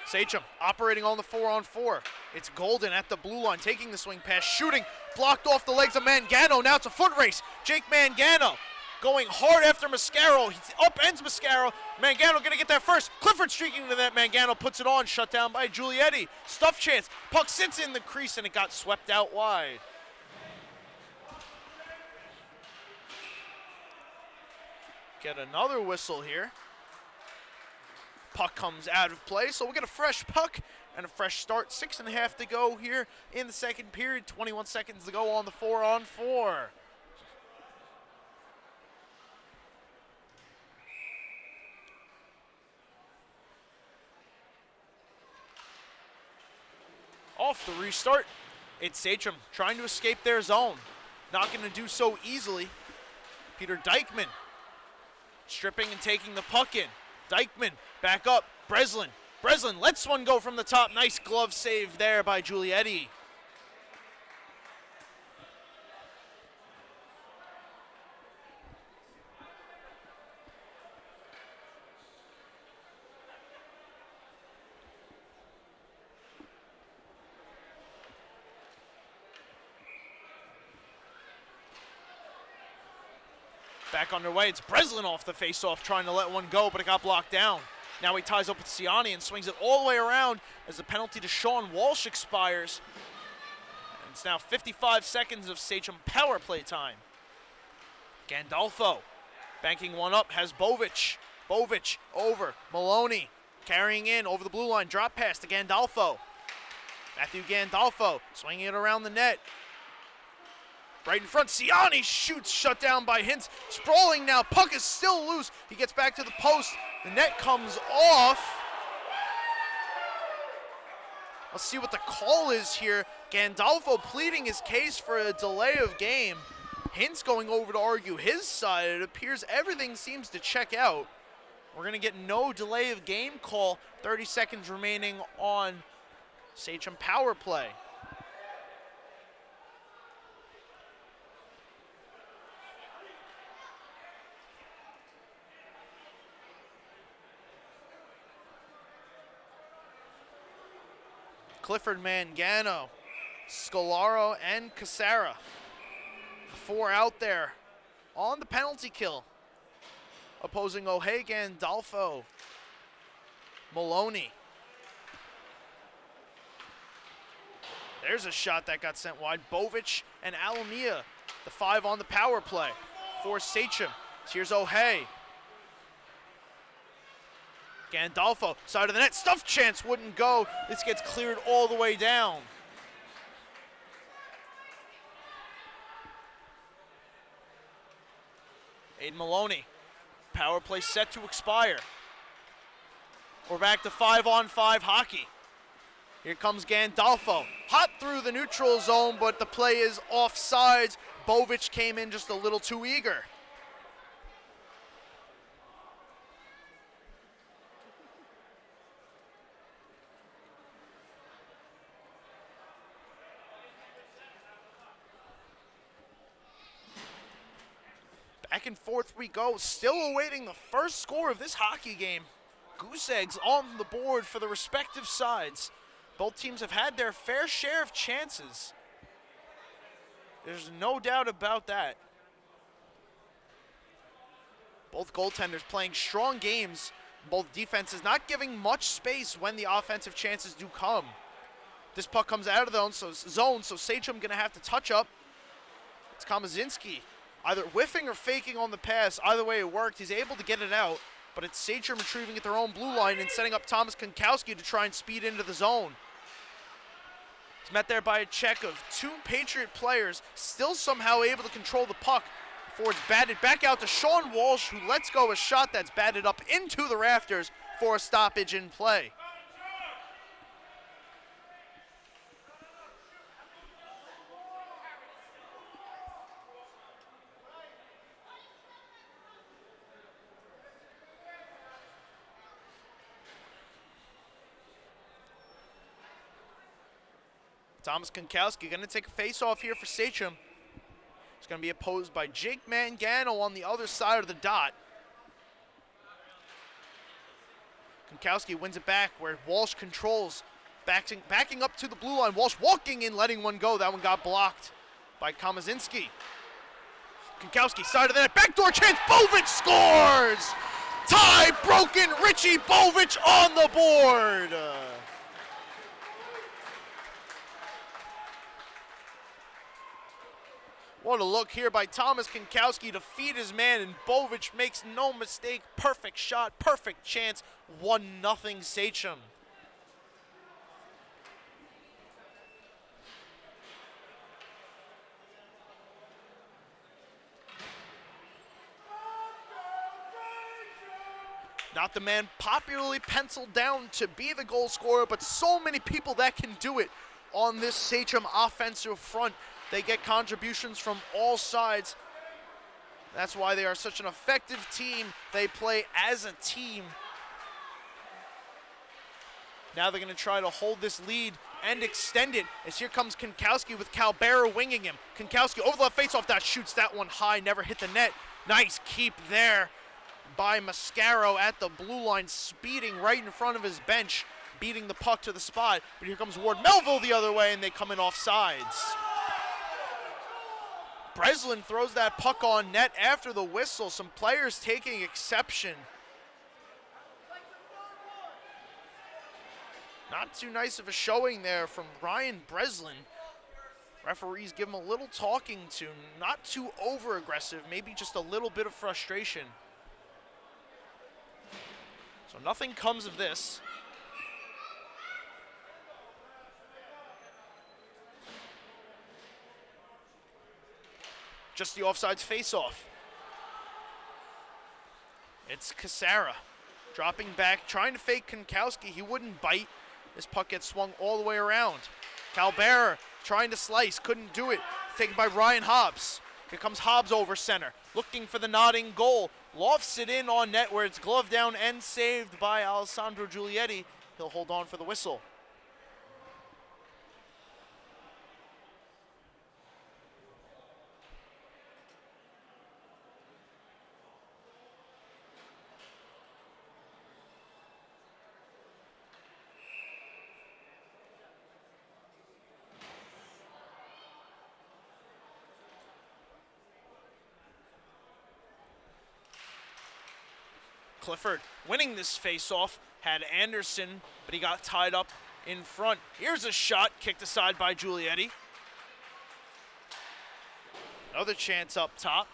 Sachem operating on the 4-on-4. It's Golden at the blue line, taking the swing pass, shooting, blocked off the legs of Mangano. Now it's a foot race. Jake Mangano going hard after Mascaro. He upends Mascaro. Mangano going to get there first. Clifford streaking to that. Mangano puts it on. Shut down by Giulietti. Stuff chance. Puck sits in the crease, and it got swept out wide. Get another whistle here. Puck comes out of play, so we'll get a fresh puck and a fresh start. 6.5 to go here in the second period. 21 seconds to go on the 4-on-4. Off the restart, it's Sachem trying to escape their zone. Not going to do so easily. Peter Dykman stripping and taking the puck in. Dykman back up. Breslin lets one go from the top. Nice glove save there by Giulietti. Back underway, it's Breslin off the face-off, trying to let one go, but it got blocked down. Now he ties up with Ciani and swings it all the way around as the penalty to Sean Walsh expires. And it's now 55 seconds of Sachem power play time. Gandolfo banking one up, has Bovic. Bovic over, Maloney carrying in over the blue line, drop pass to Gandolfo. Matthew Gandolfo swinging it around the net. Right in front, Ciani shoots, shut down by Hintz. Sprawling now, puck is still loose. He gets back to the post. The net comes off. Let's see what the call is here. Gandolfo pleading his case for a delay of game. Hintz going over to argue his side. It appears everything seems to check out. We're going to get no delay of game call. 30 seconds remaining on Sachem power play. Clifford, Mangano, Scolaro, and Casara. The four out there on the penalty kill. Opposing O'Hay, Gandolfo, Maloney. There's a shot that got sent wide. Bovic and Alamia, the five on the power play for Sachem. Here's O'Hay. Gandolfo, side of the net, stuff chance wouldn't go. This gets cleared all the way down. Aiden Maloney, power play set to expire. We're back to 5-on-5 hockey. Here comes Gandolfo, hot through the neutral zone, but the play is offsides. Bovic came in just a little too eager. Back and forth we go, still awaiting the first score of this hockey game. Goose eggs on the board for the respective sides. Both teams have had their fair share of chances. There's no doubt about that. Both goaltenders playing strong games. Both defenses not giving much space when the offensive chances do come. This puck comes out of the zone, so Sachem gonna have to touch up. It's Komazinski. Either whiffing or faking on the pass. Either way it worked. He's able to get it out, but it's Sachem retrieving at their own blue line and setting up Thomas Konkowski to try and speed into the zone. He's met there by a check of two Patriot players, still somehow able to control the puck before it's batted back out to Sean Walsh, who lets go a shot that's batted up into the rafters for a stoppage in play. Thomas Konkowski going to take a face-off here for Sachem. It's going to be opposed by Jake Mangano on the other side of the dot. Konkowski wins it back where Walsh controls, backing up to the blue line. Walsh walking in, letting one go. That one got blocked by Komazinski. Konkowski, side of the net, backdoor chance, Bovic scores! Tie broken, Richie Bovic on the board! What a look here by Thomas Konkowski to feed his man, and Bovic makes no mistake. Perfect shot, perfect chance, 1-0 Sachem. Not the man popularly penciled down to be the goal scorer, but so many people that can do it on this Sachem offensive front. They get contributions from all sides. That's why they are such an effective team. They play as a team. Now they're going to try to hold this lead and extend it, as here comes Konkowski with Calbera winging him. Konkowski over the left faceoff dot, shoots that one high, never hit the net. Nice keep there by Mascaro at the blue line, speeding right in front of his bench, beating the puck to the spot. But here comes Ward Melville the other way, and they come in off sides. Breslin throws that puck on net after the whistle. Some players taking exception. Not too nice of a showing there from Ryan Breslin. Referees give him a little talking to, not too over-aggressive, maybe just a little bit of frustration. So nothing comes of this. Just the offsides face-off. It's Casara dropping back, trying to fake Konkowski. He wouldn't bite. This puck gets swung all the way around. Calbera trying to slice, couldn't do it. Taken by Ryan Hobbs. Here comes Hobbs over center, looking for the nodding goal. Lofts it in on net where it's gloved down and saved by Alessandro Giulietti. He'll hold on for the whistle. Clifford winning this face-off, had Anderson, but he got tied up in front. Here's a shot kicked aside by Giulietti. Another chance up top.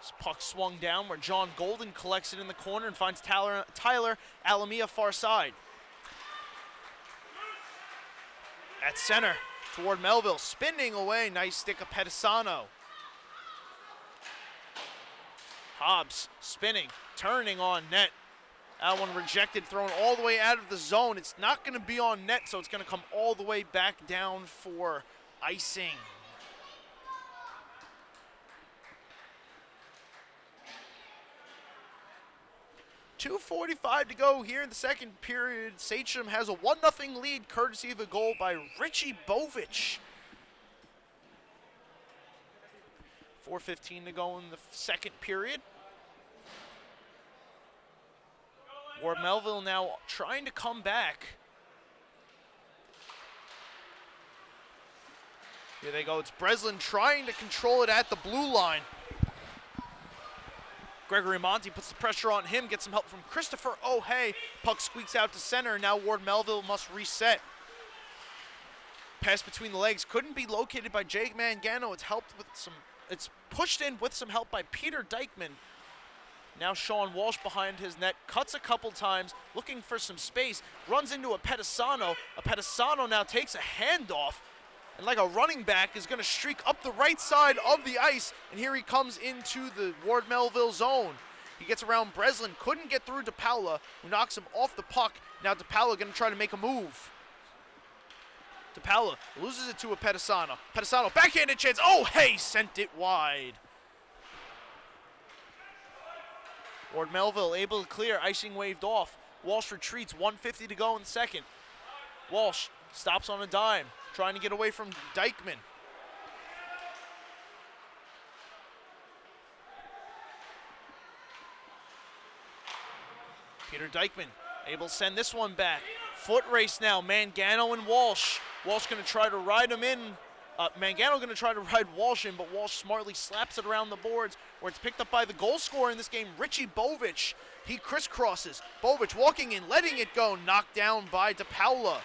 This puck swung down where John Golden collects it in the corner and finds Tyler Alamia far side. At center toward Melville, spinning away, nice stick of Pedisano. Hobbs spinning, turning on net. That one rejected, thrown all the way out of the zone. It's not going to be on net, so it's going to come all the way back down for icing. .245 to go here in the second period. Sachem has a 1-0 lead, courtesy of a goal by Richie Bovich. 4:15 to go in the second period. Ward Melville now trying to come back. Here they go. It's Breslin trying to control it at the blue line. Gregory Monti puts the pressure on him, gets some help from Christopher O'Hay. Puck squeaks out to center. Now Ward Melville must reset. Pass between the legs couldn't be located by Jake Mangano. It's pushed in with some help by Peter Dykeman. Now Sean Walsh behind his net, cuts a couple times, looking for some space, runs into a Pedisano. A Pedisano now takes a handoff, and like a running back is going to streak up the right side of the ice, and here he comes into the Ward Melville zone. He gets around Breslin, couldn't get through DePaula, who knocks him off the puck. Now DePaula going to try to make a move. DePaula loses it to a Pedisano. Pedisano, backhanded chance. Oh, hey, sent it wide. Ward Melville able to clear, icing waved off. Walsh retreats, 1:50 to go in the second. Walsh stops on a dime, trying to get away from Dykeman. Peter Dykeman able to send this one back. Foot race now, Mangano and Walsh. Walsh going to try to ride him in. Mangano going to try to ride Walsh in, but Walsh smartly slaps it around the boards where it's picked up by the goal scorer in this game, Richie Bovich. He crisscrosses. Bovich walking in, letting it go, knocked down by DePaula.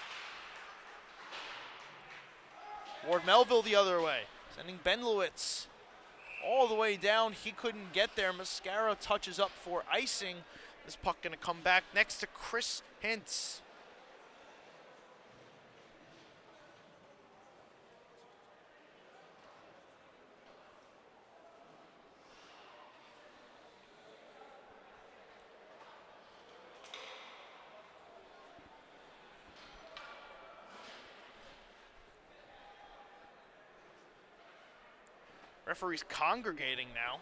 Ward Melville the other way, sending Ben Lewitz all the way down. He couldn't get there. Mascaro touches up for icing. This puck going to come back next to Chris Hintz. Referees congregating now.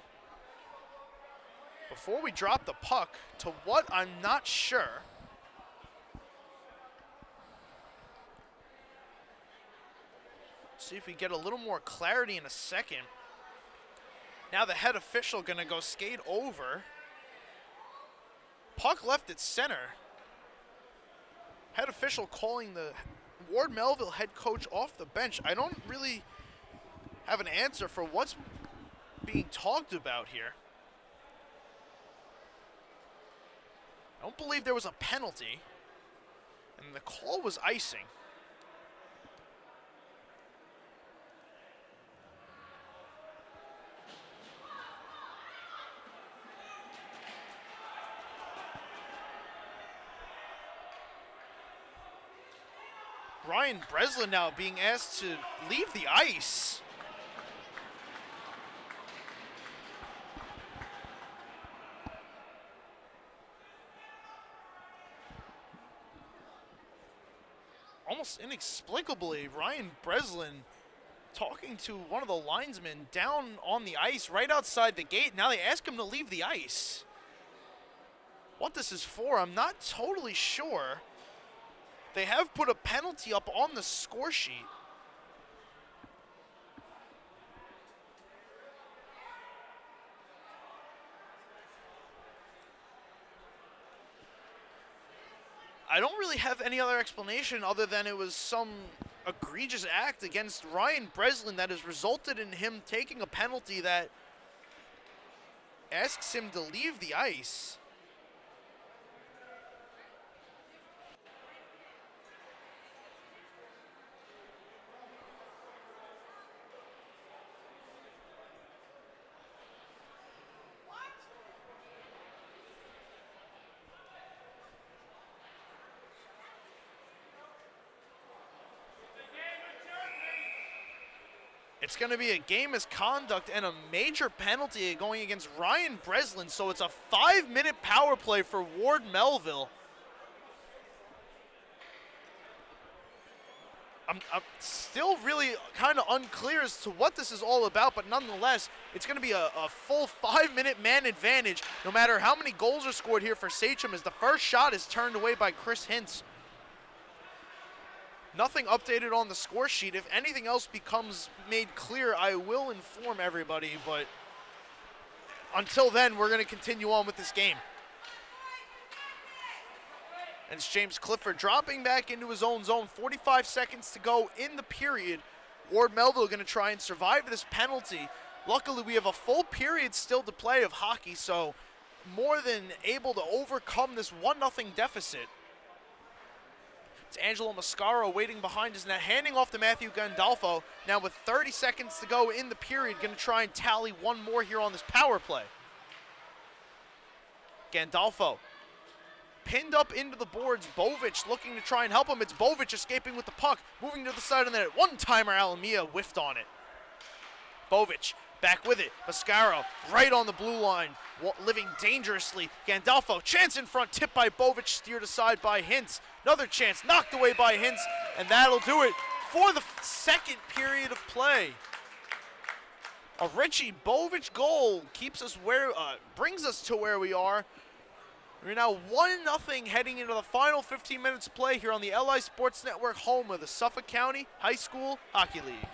Before we drop the puck, to what I'm not sure. See if we get a little more clarity in a second. Now the head official gonna go skate over. Puck left at center. Head official calling the Ward Melville head coach off the bench. I don't really have an answer for what's being talked about here. I don't believe there was a penalty, and the call was icing. Ryan Breslin now being asked to leave the ice. Almost inexplicably, Ryan Breslin talking to one of the linesmen down on the ice right outside the gate. Now they ask him to leave the ice. What this is for, I'm not totally sure. They have put a penalty up on the score sheet. I don't really have any other explanation other than it was some egregious act against Ryan Breslin that has resulted in him taking a penalty that asks him to leave the ice. It's going to be a game misconduct and a major penalty going against Ryan Breslin, so it's a 5-minute power play for Ward Melville. I'm still really kind of unclear as to what this is all about, but nonetheless, it's going to be a full 5-minute man advantage, no matter how many goals are scored here for Sachem, as the first shot is turned away by Chris Hintz. Nothing updated on the score sheet. If anything else becomes made clear, I will inform everybody, but until then, we're going to continue on with this game. And it's James Clifford dropping back into his own zone. 45 seconds to go in the period. Ward Melville going to try and survive this penalty. Luckily, we have a full period still to play of hockey, so more than able to overcome this 1-0 deficit. It's Angelo Mascaro waiting behind his net, handing off to Matthew Gandolfo. Now with 30 seconds to go in the period, going to try and tally one more here on this power play. Gandolfo pinned up into the boards. Bovic looking to try and help him. It's Bovic escaping with the puck, moving to the side of the net. One-timer, Alamia whiffed on it. Bovic back with it. Mascaro right on the blue line, living dangerously. Gandolfo, chance in front, tipped by Bovic, steered aside by Hintz. Another chance, knocked away by Hintz, and that'll do it for the second period of play. A Richie Bovic goal keeps us brings us to where we are. We're now 1-0 heading into the final 15 minutes of play here on the LI Sports Network, home of the Suffolk County High School Hockey League.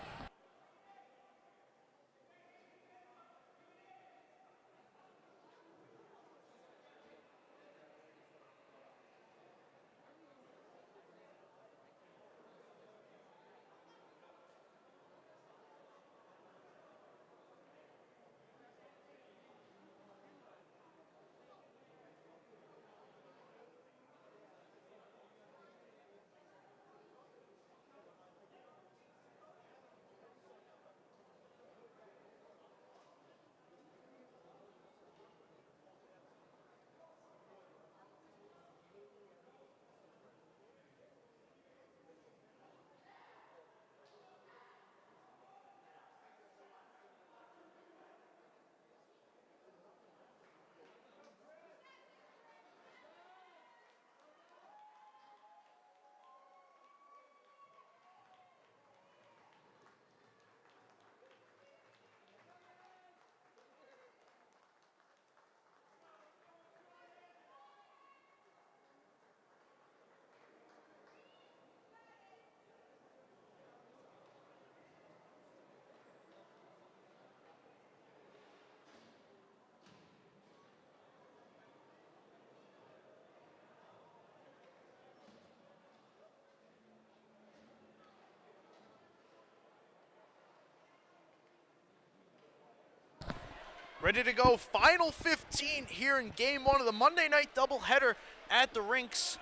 Ready to go. Final 15 here in game one of the Monday night doubleheader at the rinks.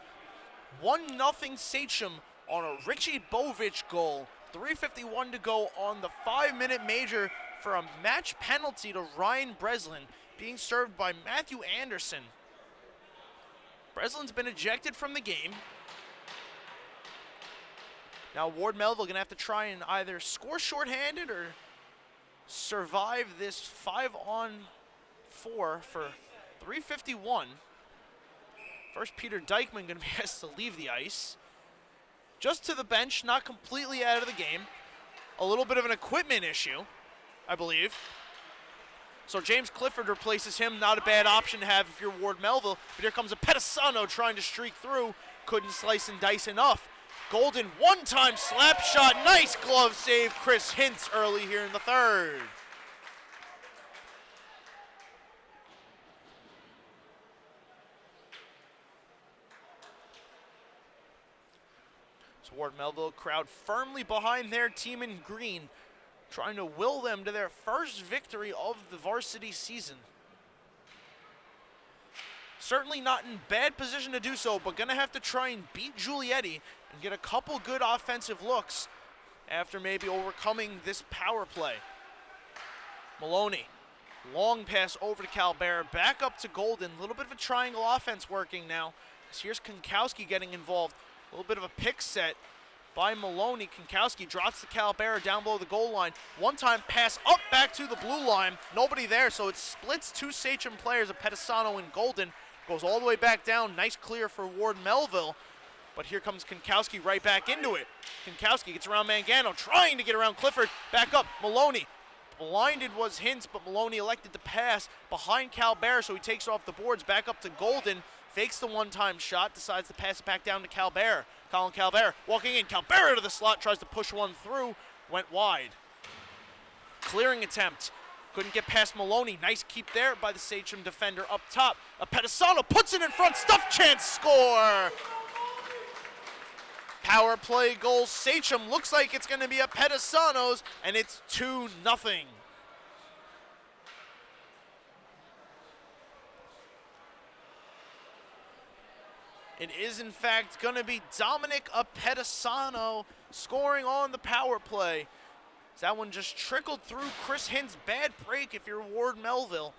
1-0 Sachem on a Richie Bovich goal. 3:51 to go on the 5-minute major for a match penalty to Ryan Breslin, being served by Matthew Anderson. Breslin's been ejected from the game. Now Ward Melville gonna have to try and either score shorthanded or survive this 5-on-4 for 3:51. First, Peter Dykman gonna be asked to leave the ice. Just to the bench, not completely out of the game. A little bit of an equipment issue, I believe. So James Clifford replaces him. Not a bad option to have if you're Ward Melville. But here comes a Pedisano trying to streak through. Couldn't slice and dice enough. Golden one-time slap shot. Nice glove save. Chris Hintz early here in the third. So Ward Melville crowd firmly behind their team in green, trying to will them to their first victory of the varsity season. Certainly not in bad position to do so, but gonna have to try and beat Giulietti and get a couple good offensive looks after maybe overcoming this power play. Maloney, long pass over to Calbert, back up to Golden. A little bit of a triangle offense working now. So here's Konkowski getting involved. A little bit of a pick set by Maloney. Konkowski drops to Calbert down below the goal line. One-time pass up back to the blue line. Nobody there, so it splits two Sachem players, of Pedisano and Golden. Goes all the way back down. Nice clear for Ward Melville. But here comes Konkowski right back into it. Konkowski gets around Mangano, trying to get around Clifford. Back up, Maloney. Blinded was Hintz, but Maloney elected to pass behind Calbert, so he takes it off the boards. Back up to Golden. Fakes the one-time shot, decides to pass it back down to Calbert. Colin Calbert walking in. Calbert to the slot, tries to push one through. Went wide. Clearing attempt. Couldn't get past Maloney. Nice keep there by the Sachem defender up top. A Pedisano puts it in front. Stuff chance, score! Power play goal. Sachem looks like it's going to be a Pedisano's, and it's 2-0. It is, in fact, going to be Dominic Pedisano scoring on the power play. That one just trickled through Chris Hintz. Bad break if you're Ward Melville.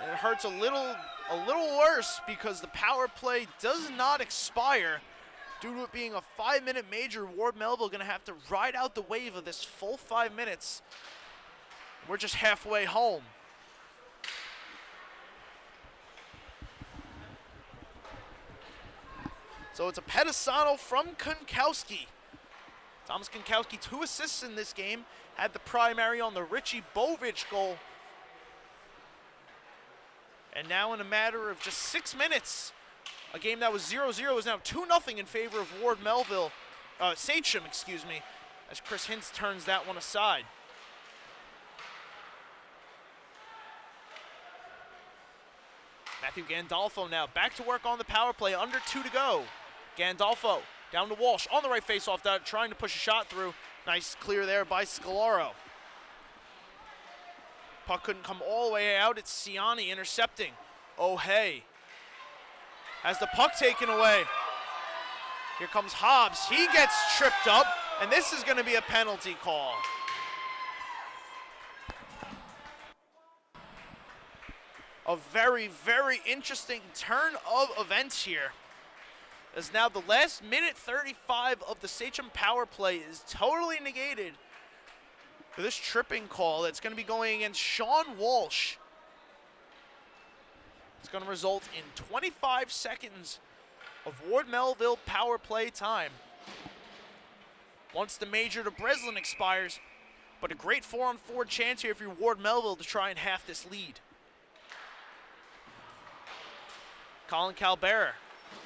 And it hurts a little worse because the power play does not expire. Due to it being a 5-minute major, Ward Melville going to have to ride out the wave of this full 5 minutes. We're just halfway home. So it's a Pedisano from Konkowski. Thomas Konkowski, 2 assists in this game. Had the primary on the Richie Bovich goal. And now in a matter of just 6 minutes, a game that was 0-0 is now 2-0 in favor of Ward Melville. Sachem, excuse me, as Chris Hintz turns that one aside. Matthew Gandolfo now back to work on the power play, under 2 to go. Gandolfo down to Walsh on the right faceoff, trying to push a shot through. Nice clear there by Scalaro. Puck couldn't come all the way out. It's Ciani intercepting. Oh, hey. Has the puck taken away. Here comes Hobbs. He gets tripped up, and this is going to be a penalty call. A very, very interesting turn of events here. As now the last minute 35 of the Sachem power play is totally negated for this tripping call that's going to be going against Sean Walsh. It's going to result in 25 seconds of Ward Melville power play time. Once the major to Breslin expires, but a great 4-on-4 chance here if you're Ward Melville to try and half this lead. Colin Calbert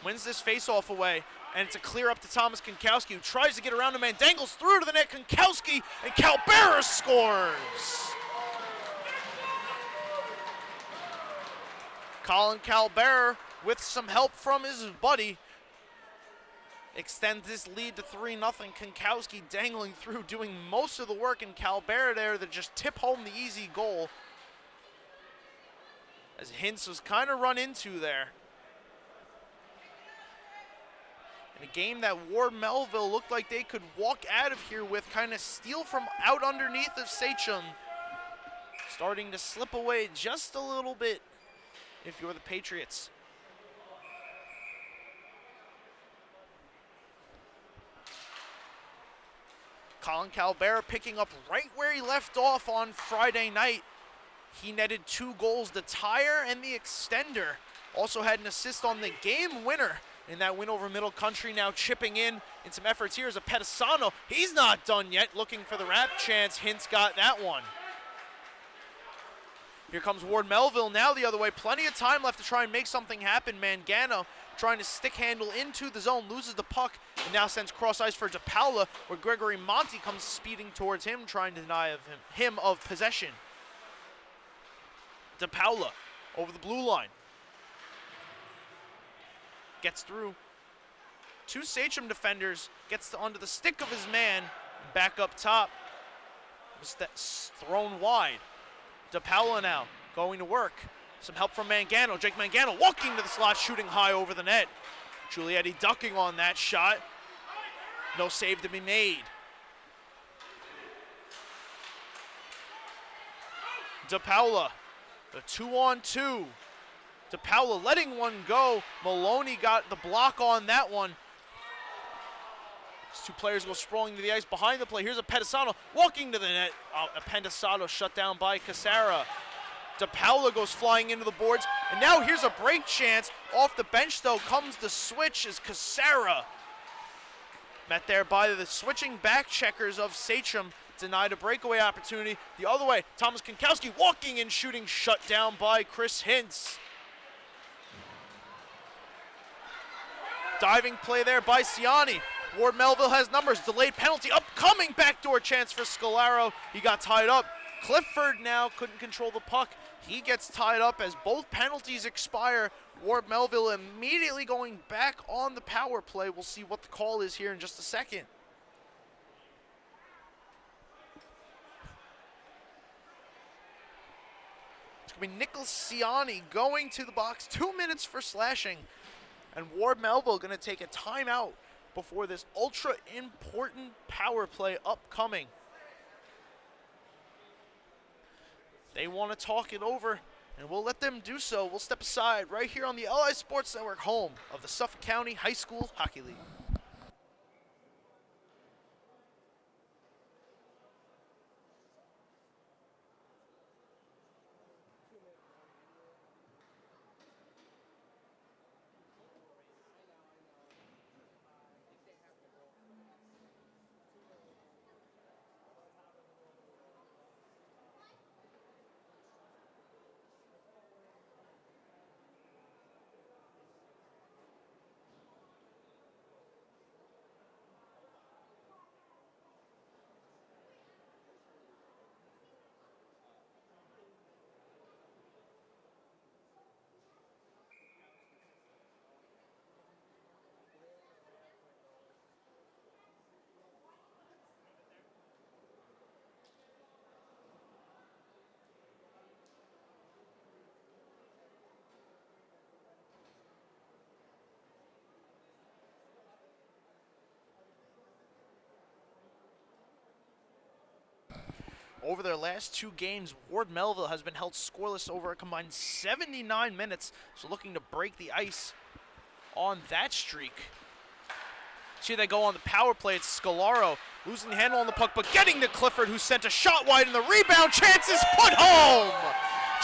wins this faceoff away, and it's a clear up to Thomas Konkowski, who tries to get around him and dangles through to the net. Konkowski, and Calbert scores! Colin Calbert, with some help from his buddy, extends this lead to 3-0. Kankowski dangling through, doing most of the work, and Calbera there to just tip home the easy goal. As Hintz was kind of run into there. In a game that Ward Melville looked like they could walk out of here with, kind of steal from out underneath of Sachem. Starting to slip away just a little bit if you're the Patriots. Colin Calbera picking up right where he left off on Friday night. He netted 2 goals, the tire and the extender. Also had an assist on the game winner in that win over Middle Country. Now chipping in some efforts here is a Pedisano. He's not done yet, looking for the wrap chance. Hintz got that one. Here comes Ward Melville now the other way. Plenty of time left to try and make something happen. Mangano trying to stick handle into the zone, loses the puck, and now sends cross ice for DePaula, where Gregory Monty comes speeding towards him, trying to deny him of possession. DePaula over the blue line. Gets through. 2 Sachem defenders, gets onto the stick of his man, back up top. Was thrown wide. DePaula now going to work. Some help from Mangano. Jake Mangano walking to the slot, shooting high over the net. Giulietti ducking on that shot. No save to be made. DePaula, the 2-on-2. DePaula letting one go. Maloney got the block on that one. These 2 players go sprawling to the ice behind the play. Here's a Pedisano walking to the net. Appendiciado shut down by Casara. DePaula goes flying into the boards. And now here's a break chance. Off the bench, though, comes the switch as Casara. Met there by the switching back checkers of Sachem. Denied a breakaway opportunity. The other way, Thomas Kankowski walking and shooting, shut down by Chris Hintz. Diving play there by Ciani. Ward Melville has numbers. Delayed penalty. Upcoming backdoor chance for Scalaro. He got tied up. Clifford now couldn't control the puck. He gets tied up as both penalties expire. Ward Melville immediately going back on the power play. We'll see what the call is here in just a second. It's going to be Nicholas Ciani going to the box. 2 minutes for slashing. And Ward Melville going to take a timeout before this ultra important power play upcoming. They want to talk it over, and we'll let them do so. We'll step aside right here on the LI Sports Network, home of the Suffolk County High School Hockey League. Over their last 2 games, Ward Melville has been held scoreless over a combined 79 minutes, so looking to break the ice on that streak. See, they go on the power play. It's Scalaro losing the handle on the puck, but getting to Clifford, who sent a shot wide, and the rebound chance is put home.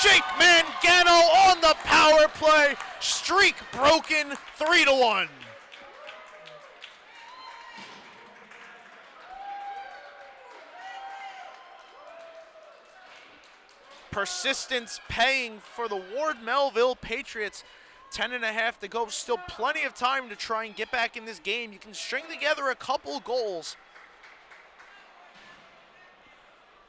Jake Mangano on the power play. Streak broken, 3-1. Persistence paying for the Ward Melville Patriots. 10.5 to go. Still plenty of time to try and get back in this game. You can string together a couple goals.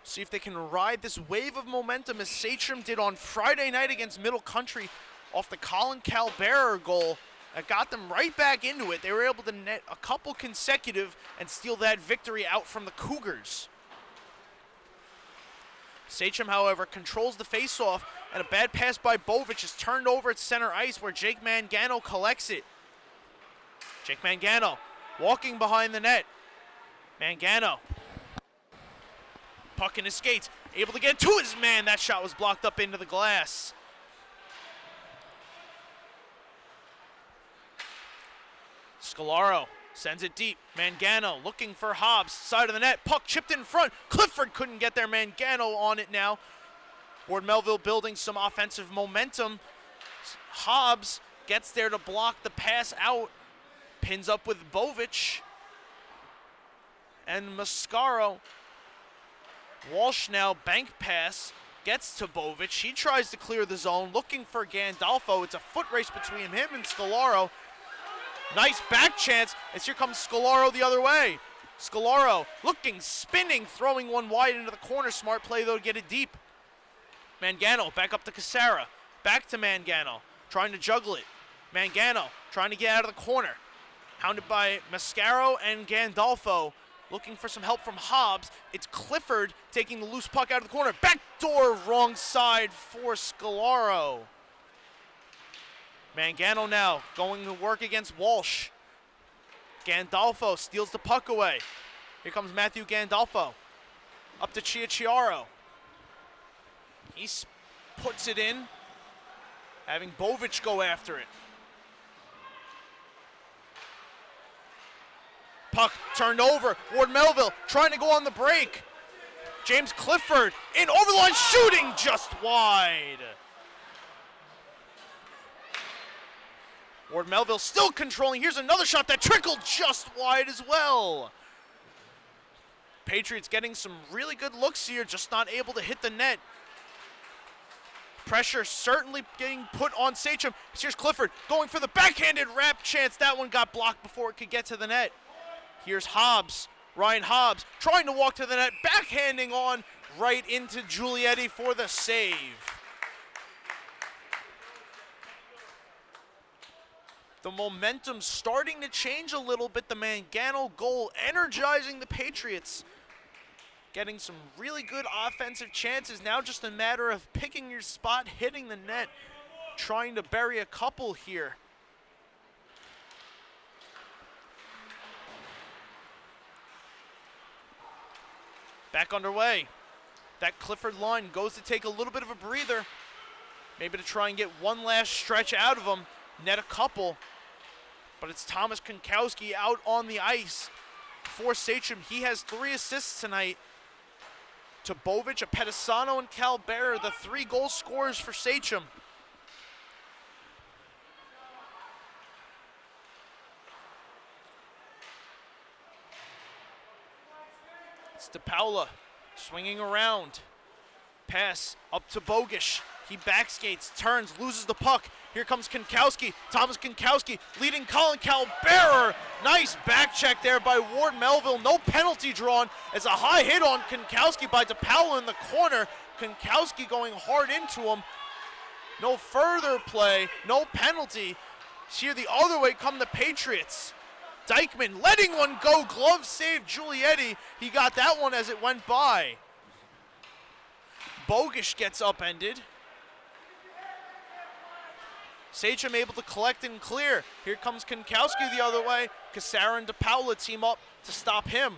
See if they can ride this wave of momentum as Sachem did on Friday night against Middle Country off the Colin Calbera goal. that got them right back into it. They were able to net a couple consecutive and steal that victory out from the Cougars. Sachem, however, controls the faceoff, and a bad pass by Bovich is turned over at center ice where Jake Mangano collects it. Jake Mangano walking behind the net. Mangano. Puck in his skates, able to get to his man. That shot was blocked up into the glass. Scalaro sends it deep. Mangano looking for Hobbs, side of the net. Puck chipped in front. Clifford couldn't get there. Mangano on it now. Ward Melville building some offensive momentum. Hobbs gets there to block the pass out. Pins up with Bovich. And Mascaro. Walsh now, bank pass. Gets to Bovich. He tries to clear the zone. Looking for Gandolfo. It's a foot race between him and Scalaro. Nice back chance, as here comes Scalaro the other way. Scalaro looking, spinning, throwing one wide into the corner. Smart play, though, to get it deep. Mangano back up to Cassara. Back to Mangano, trying to juggle it. Mangano trying to get out of the corner. Hounded by Mascaro and Gandolfo. Looking for some help from Hobbs. It's Clifford taking the loose puck out of the corner. Backdoor, wrong side for Scalaro. Mangano now going to work against Walsh. Gandolfo steals the puck away. Here comes Matthew Gandolfo. Up to Chiachiaro. He puts it in, having Bovich go after it. Puck turned over. Ward Melville trying to go on the break. James Clifford in over the line, shooting just wide. Ward Melville still controlling. Here's another shot that trickled just wide as well. Patriots getting some really good looks here, just not able to hit the net. Pressure certainly getting put on Sachem. Here's Clifford going for the backhanded wrap chance. That one got blocked before it could get to the net. Here's Hobbs, Ryan Hobbs, trying to walk to the net, backhanding on right into Giulietti for the save. The momentum's starting to change a little bit. The Mangano goal energizing the Patriots. Getting some really good offensive chances. Now just a matter of picking your spot, hitting the net, trying to bury a couple here. Back underway. That Clifford line goes to take a little bit of a breather. Maybe to try and get one last stretch out of him. Net a couple. But it's Thomas Konkowski out on the ice for Sachem. He has 3 assists tonight. To Bovich, Pettisano, and Calbera, the 3 goal scorers for Sachem. It's DePaula swinging around. Pass up to Bogish. He backskates, turns, loses the puck. Here comes Konkowski. Thomas Konkowski leading Colin Calbera. Nice back check there by Ward Melville. No penalty drawn as a high hit on Konkowski by DePaula in the corner. Konkowski going hard into him. No further play, no penalty. Here the other way come the Patriots. Dykeman letting one go. Glove save Giulietti. He got that one as it went by. Bogish gets upended. Sachem able to collect and clear. Here comes Konkowski the other way. Cassara and DePaula team up to stop him.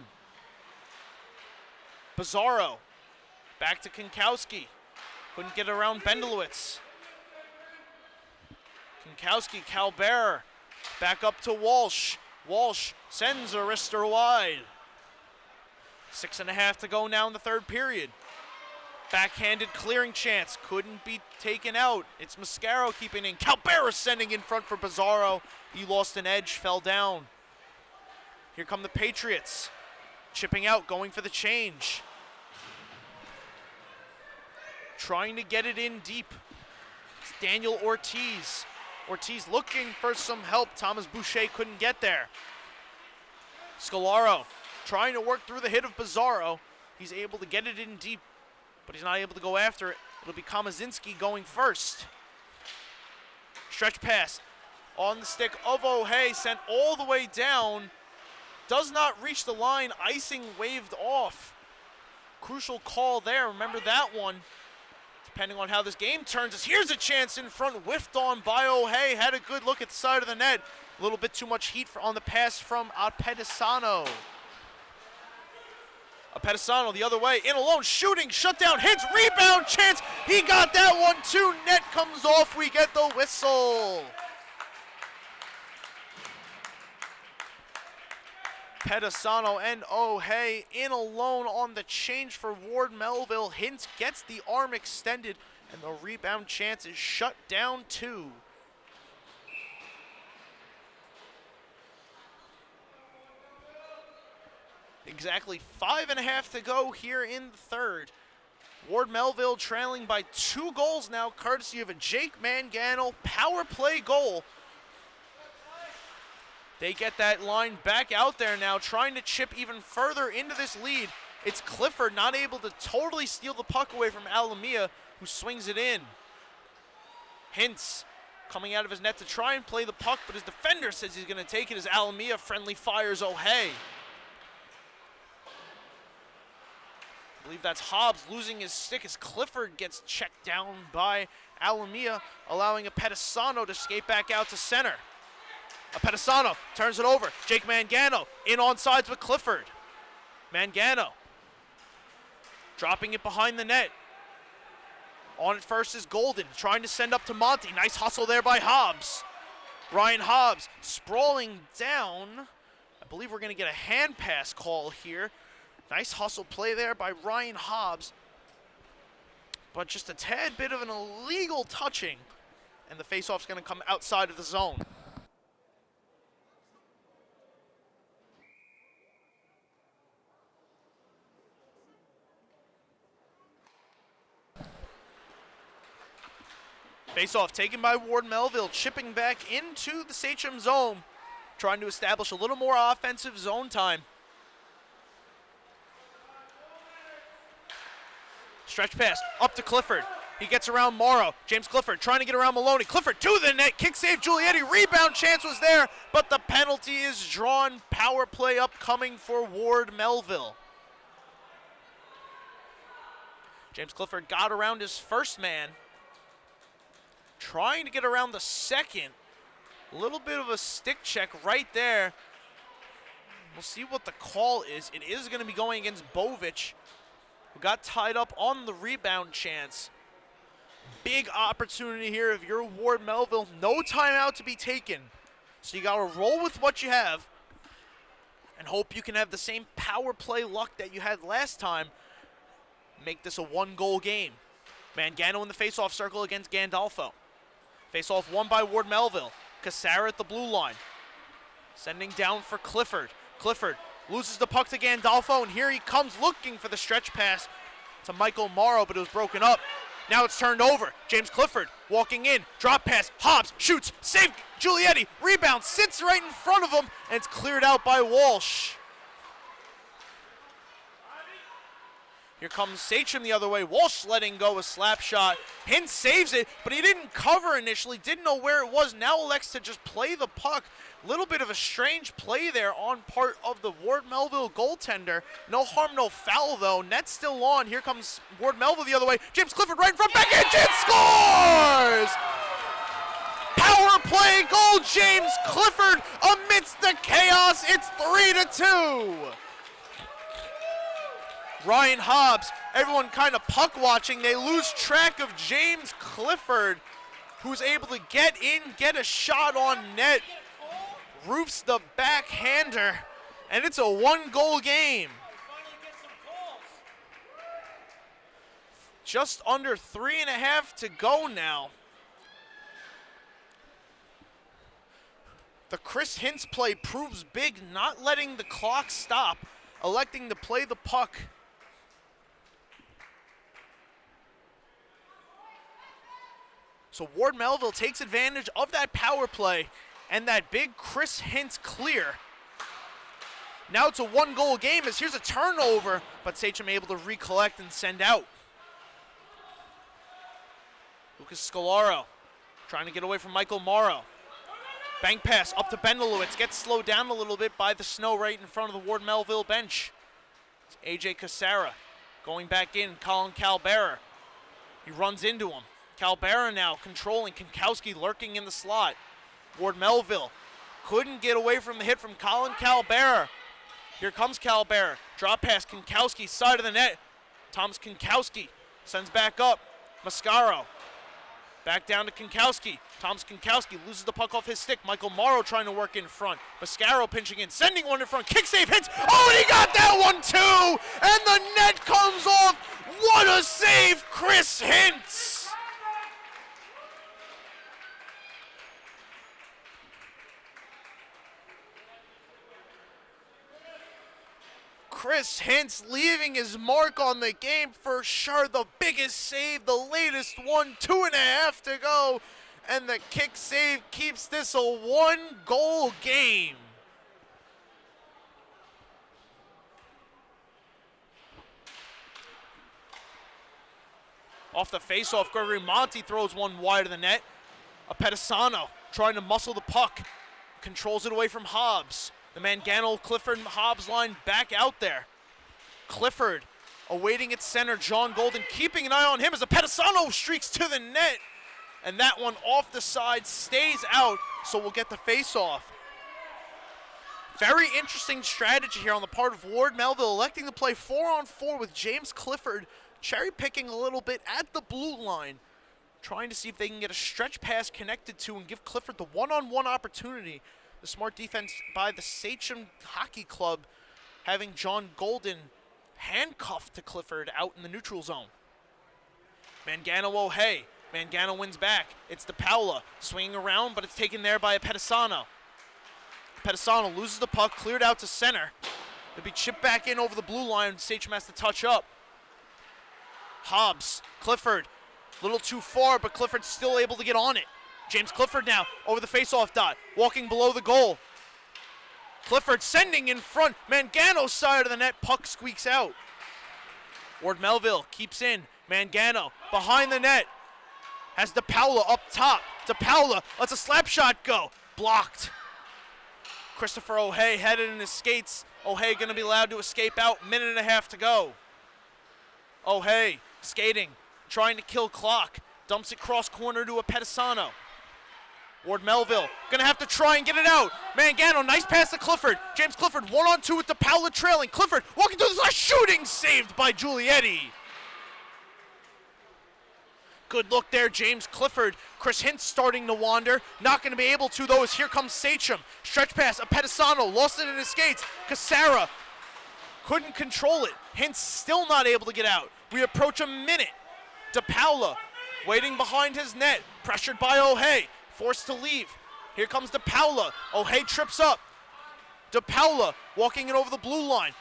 Bizarro. Back to Konkowski. Couldn't get around Bendelowitz. Konkowski, Calbera. Back up to Walsh. Walsh sends a wrister wide. 6.5 to go now in the third period. Backhanded clearing chance, couldn't be taken out. It's Mascaro keeping in. Calbera sending in front for Bizarro. He lost an edge, fell down. Here come the Patriots. Chipping out, going for the change. Trying to get it in deep. It's Daniel Ortiz. Ortiz looking for some help. Thomas Boucher couldn't get there. Scalaro trying to work through the hit of Bizarro. He's able to get it in deep, but he's not able to go after it. It'll be Komazinski going first. Stretch pass. on the stick of O'Hay, sent all the way down. Does not reach the line, icing waved off. Crucial call there, remember that one. Depending on how this game turns, as here's a chance in front, whiffed on by O'Hay, had a good look at the side of the net. A little bit too much heat on the pass from Apedisano. Apedisano the other way, in alone, shooting, shut down, hits, rebound chance. He got that one too, net comes off, we get the whistle. Pedisano and O'Hay in alone on the change for Ward Melville. Hintz gets the arm extended, and the rebound chance is shut down too. Exactly 5.5 to go here in the third. Ward Melville trailing by 2 goals now, courtesy of a Jake Mangano power play goal. They get that line back out there now, trying to chip even further into this lead. It's Clifford not able to totally steal the puck away from Alamia, who swings it in. Hintz coming out of his net to try and play the puck, but his defender says he's going to take it as Alamia friendly fires O'Hay. I believe that's Hobbs losing his stick as Clifford gets checked down by Alamia, allowing a Pedisano to skate back out to center. Apedisano turns it over. Jake Mangano in on sides with Clifford. Mangano dropping it behind the net. On it first is Golden, trying to send up to Monty. Nice hustle there by Hobbs. Ryan Hobbs sprawling down. I believe we're going to get a hand pass call here. Nice hustle play there by Ryan Hobbs. But just a tad bit of an illegal touching. And the faceoff's going to come outside of the zone. Face-off taken by Ward Melville, chipping back into the Sachem zone, trying to establish a little more offensive zone time. Stretch pass up to Clifford. He gets around Morrow. James Clifford trying to get around Maloney. Clifford to the net. Kick save Giulietti. Rebound chance was there, but the penalty is drawn. Power play upcoming for Ward Melville. James Clifford got around his first man. Trying to get around the second. A little bit of a stick check right there. We'll see what the call is. It is going to be going against Bovic, who got tied up on the rebound chance. Big opportunity here if you're Ward Melville. No timeout to be taken. So you got to roll with what you have and hope you can have the same power play luck that you had last time. Make this a 1-goal game. Mangano in the face-off circle against Gandolfo. Face-off won by Ward Melville. Cassara at the blue line. Sending down for Clifford. Clifford loses the puck to Gandolfo, and here he comes looking for the stretch pass to Michael Morrow, but it was broken up. Now it's turned over. James Clifford walking in. Drop pass. Hobbs shoots. Save Giulietti. Rebound. Sits right in front of him, and it's cleared out by Walsh. Here comes Sachem the other way. Walsh letting go a slap shot. Hintz saves it, but he didn't cover initially. Didn't know where it was. Now elects to just play the puck. Little bit of a strange play there on part of the Ward Melville goaltender. No harm, no foul, though. Net's still on. Here comes Ward Melville the other way. James Clifford right in front. Backhand chance. Scores! Power play goal. James Clifford amidst the chaos. It's 3-2. Ryan Hobbs, everyone kind of puck watching. They lose track of James Clifford, who's able to get in, get a shot on net. Roofs the backhander, and it's a 1-goal game. Just under 3.5 to go now. The Chris Hintz play proves big, not letting the clock stop, electing to play the puck. So Ward Melville takes advantage of that power play and that big Chris Hintz clear. Now it's a 1-goal game as here's a turnover, but Sachem able to recollect and send out. Lucas Scolaro trying to get away from Michael Morrow. Bank pass up to Bendelowitz. Gets slowed down a little bit by the snow right in front of the Ward Melville bench. It's A.J. Cassara going back in. Colin Calbera. He runs into him. Calbera now controlling. Kankowski lurking in the slot. Ward Melville couldn't get away from the hit from Colin Calbera. Here comes Calbera. Drop pass. Kankowski, side of the net. Thomas Kankowski sends back up. Mascaro. Back down to Kankowski. Thomas Kankowski loses the puck off his stick. Michael Morrow trying to work in front. Mascaro pinching in, sending one in front. Kick save hits. Oh, and he got that one too! And the net comes off. What a save, Chris Hintz! Chris Hintz leaving his mark on the game for sure. The biggest save, the latest one, 2.5 to go. And the kick save keeps this a 1-goal game. Off the faceoff, Gregory Monty throws one wide of the net. Apetesano trying to muscle the puck. Controls it away from Hobbs. The Mangano, Clifford, Hobbs line back out there. Clifford awaiting at center. John Golden keeping an eye on him as Apetesano streaks to the net. And that one off the side stays out, so we'll get the face-off. Very interesting strategy here on the part of Ward Melville, electing to play 4-on-4 with James Clifford, cherry-picking a little bit at the blue line, trying to see if they can get a stretch pass connected to and give Clifford the one-on-one opportunity. The smart defense by the Sachem Hockey Club, having John Golden handcuffed to Clifford out in the neutral zone. Mangano O'Hay. Mangano wins back. It's DePaula swinging around, but it's taken there by Apetesano. Apetesano loses the puck, cleared out to center. It'll be chipped back in over the blue line. Sachem has to touch up. Hobbs, Clifford, a little too far, but Clifford's still able to get on it. James Clifford now over the face-off dot, walking below the goal. Clifford sending in front. Mangano's side of the net, puck squeaks out. Ward Melville keeps in. Mangano behind the net. Has DePaula up top. DePaula lets a slap shot go. Blocked. Christopher O'Hay headed in his skates. O'Hay going to be allowed to escape out. 1.5 to go. O'Hay skating, trying to kill clock. Dumps it cross corner to Apetesano. Ward Melville going to have to try and get it out. Mangano, nice pass to Clifford. James Clifford 1-on-2 with DePaula trailing. Clifford walking through the slot, shooting, saved by Giulietti. Good look there, James Clifford. Chris Hintz starting to wander. Not going to be able to, though, as here comes Sachem. Stretch pass, Apetesano lost it in his skates. Cassara couldn't control it. Hintz still not able to get out. We approach a minute. DePaula waiting behind his net. Pressured by O'Hay. Forced to leave. Here comes DePaula. O'Hay trips up. DePaula walking it over the blue line.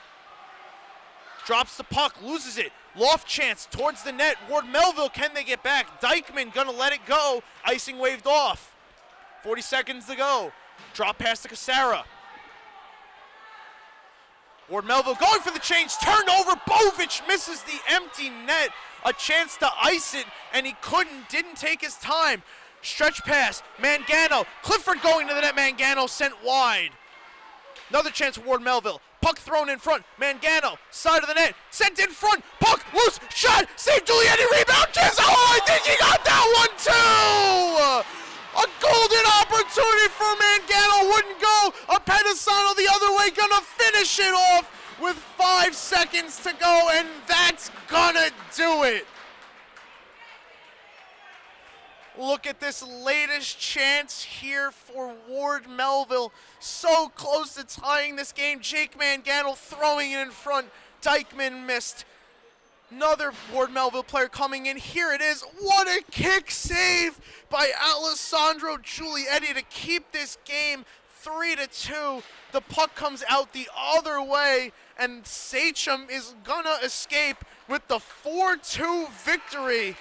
Drops the puck, loses it. Loft chance towards the net. Ward Melville, can they get back? Dykeman gonna let it go. Icing waved off. 40 seconds to go. Drop pass to Cassara. Ward Melville going for the change. Turned over. Bovic misses the empty net. A chance to ice it, and he couldn't. Didn't take his time. Stretch pass. Mangano. Clifford going to the net. Mangano sent wide. Another chance for Ward Melville. Puck thrown in front. Mangano, side of the net, sent in front. Puck loose, shot, save Giulietti, rebound, chance. Oh, I think he got that one too. A golden opportunity for Mangano, wouldn't go. Apetesano the other way, gonna finish it off with 5 seconds to go, and that's gonna do it. Look at this latest chance here for Ward Melville. So close to tying this game. Jake Mangano throwing it in front. Dykeman missed. Another Ward Melville player coming in. Here it is. What a kick save by Alessandro Giulietti to keep this game 3-2. The puck comes out the other way, and Sachem is gonna escape with the 4-2 victory.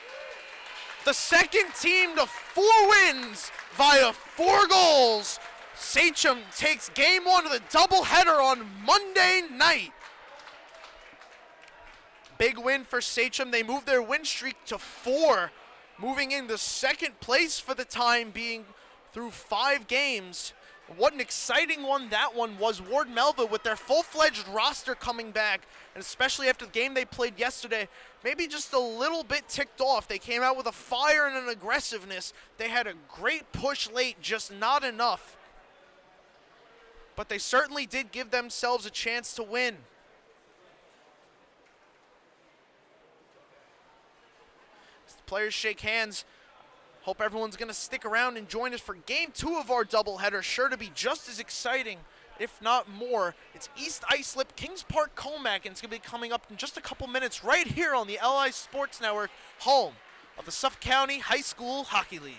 The second team to 4 wins via 4 goals. Sachem takes game 1 of the doubleheader on Monday night. Big win for Sachem. They move their win streak to 4, moving into second place for the time being through 5 games. What an exciting one that one was. Ward Melville with their full-fledged roster coming back, and especially after the game they played yesterday, maybe just a little bit ticked off. They came out with a fire and an aggressiveness. They had a great push late, just not enough. But they certainly did give themselves a chance to win. As the players shake hands, hope everyone's going to stick around and join us for Game 2 of our doubleheader. Sure to be just as exciting, if not more. It's East Islip, Kings Park, Comac, and it's going to be coming up in just a couple minutes right here on the LI Sports Network, home of the Suffolk County High School Hockey League.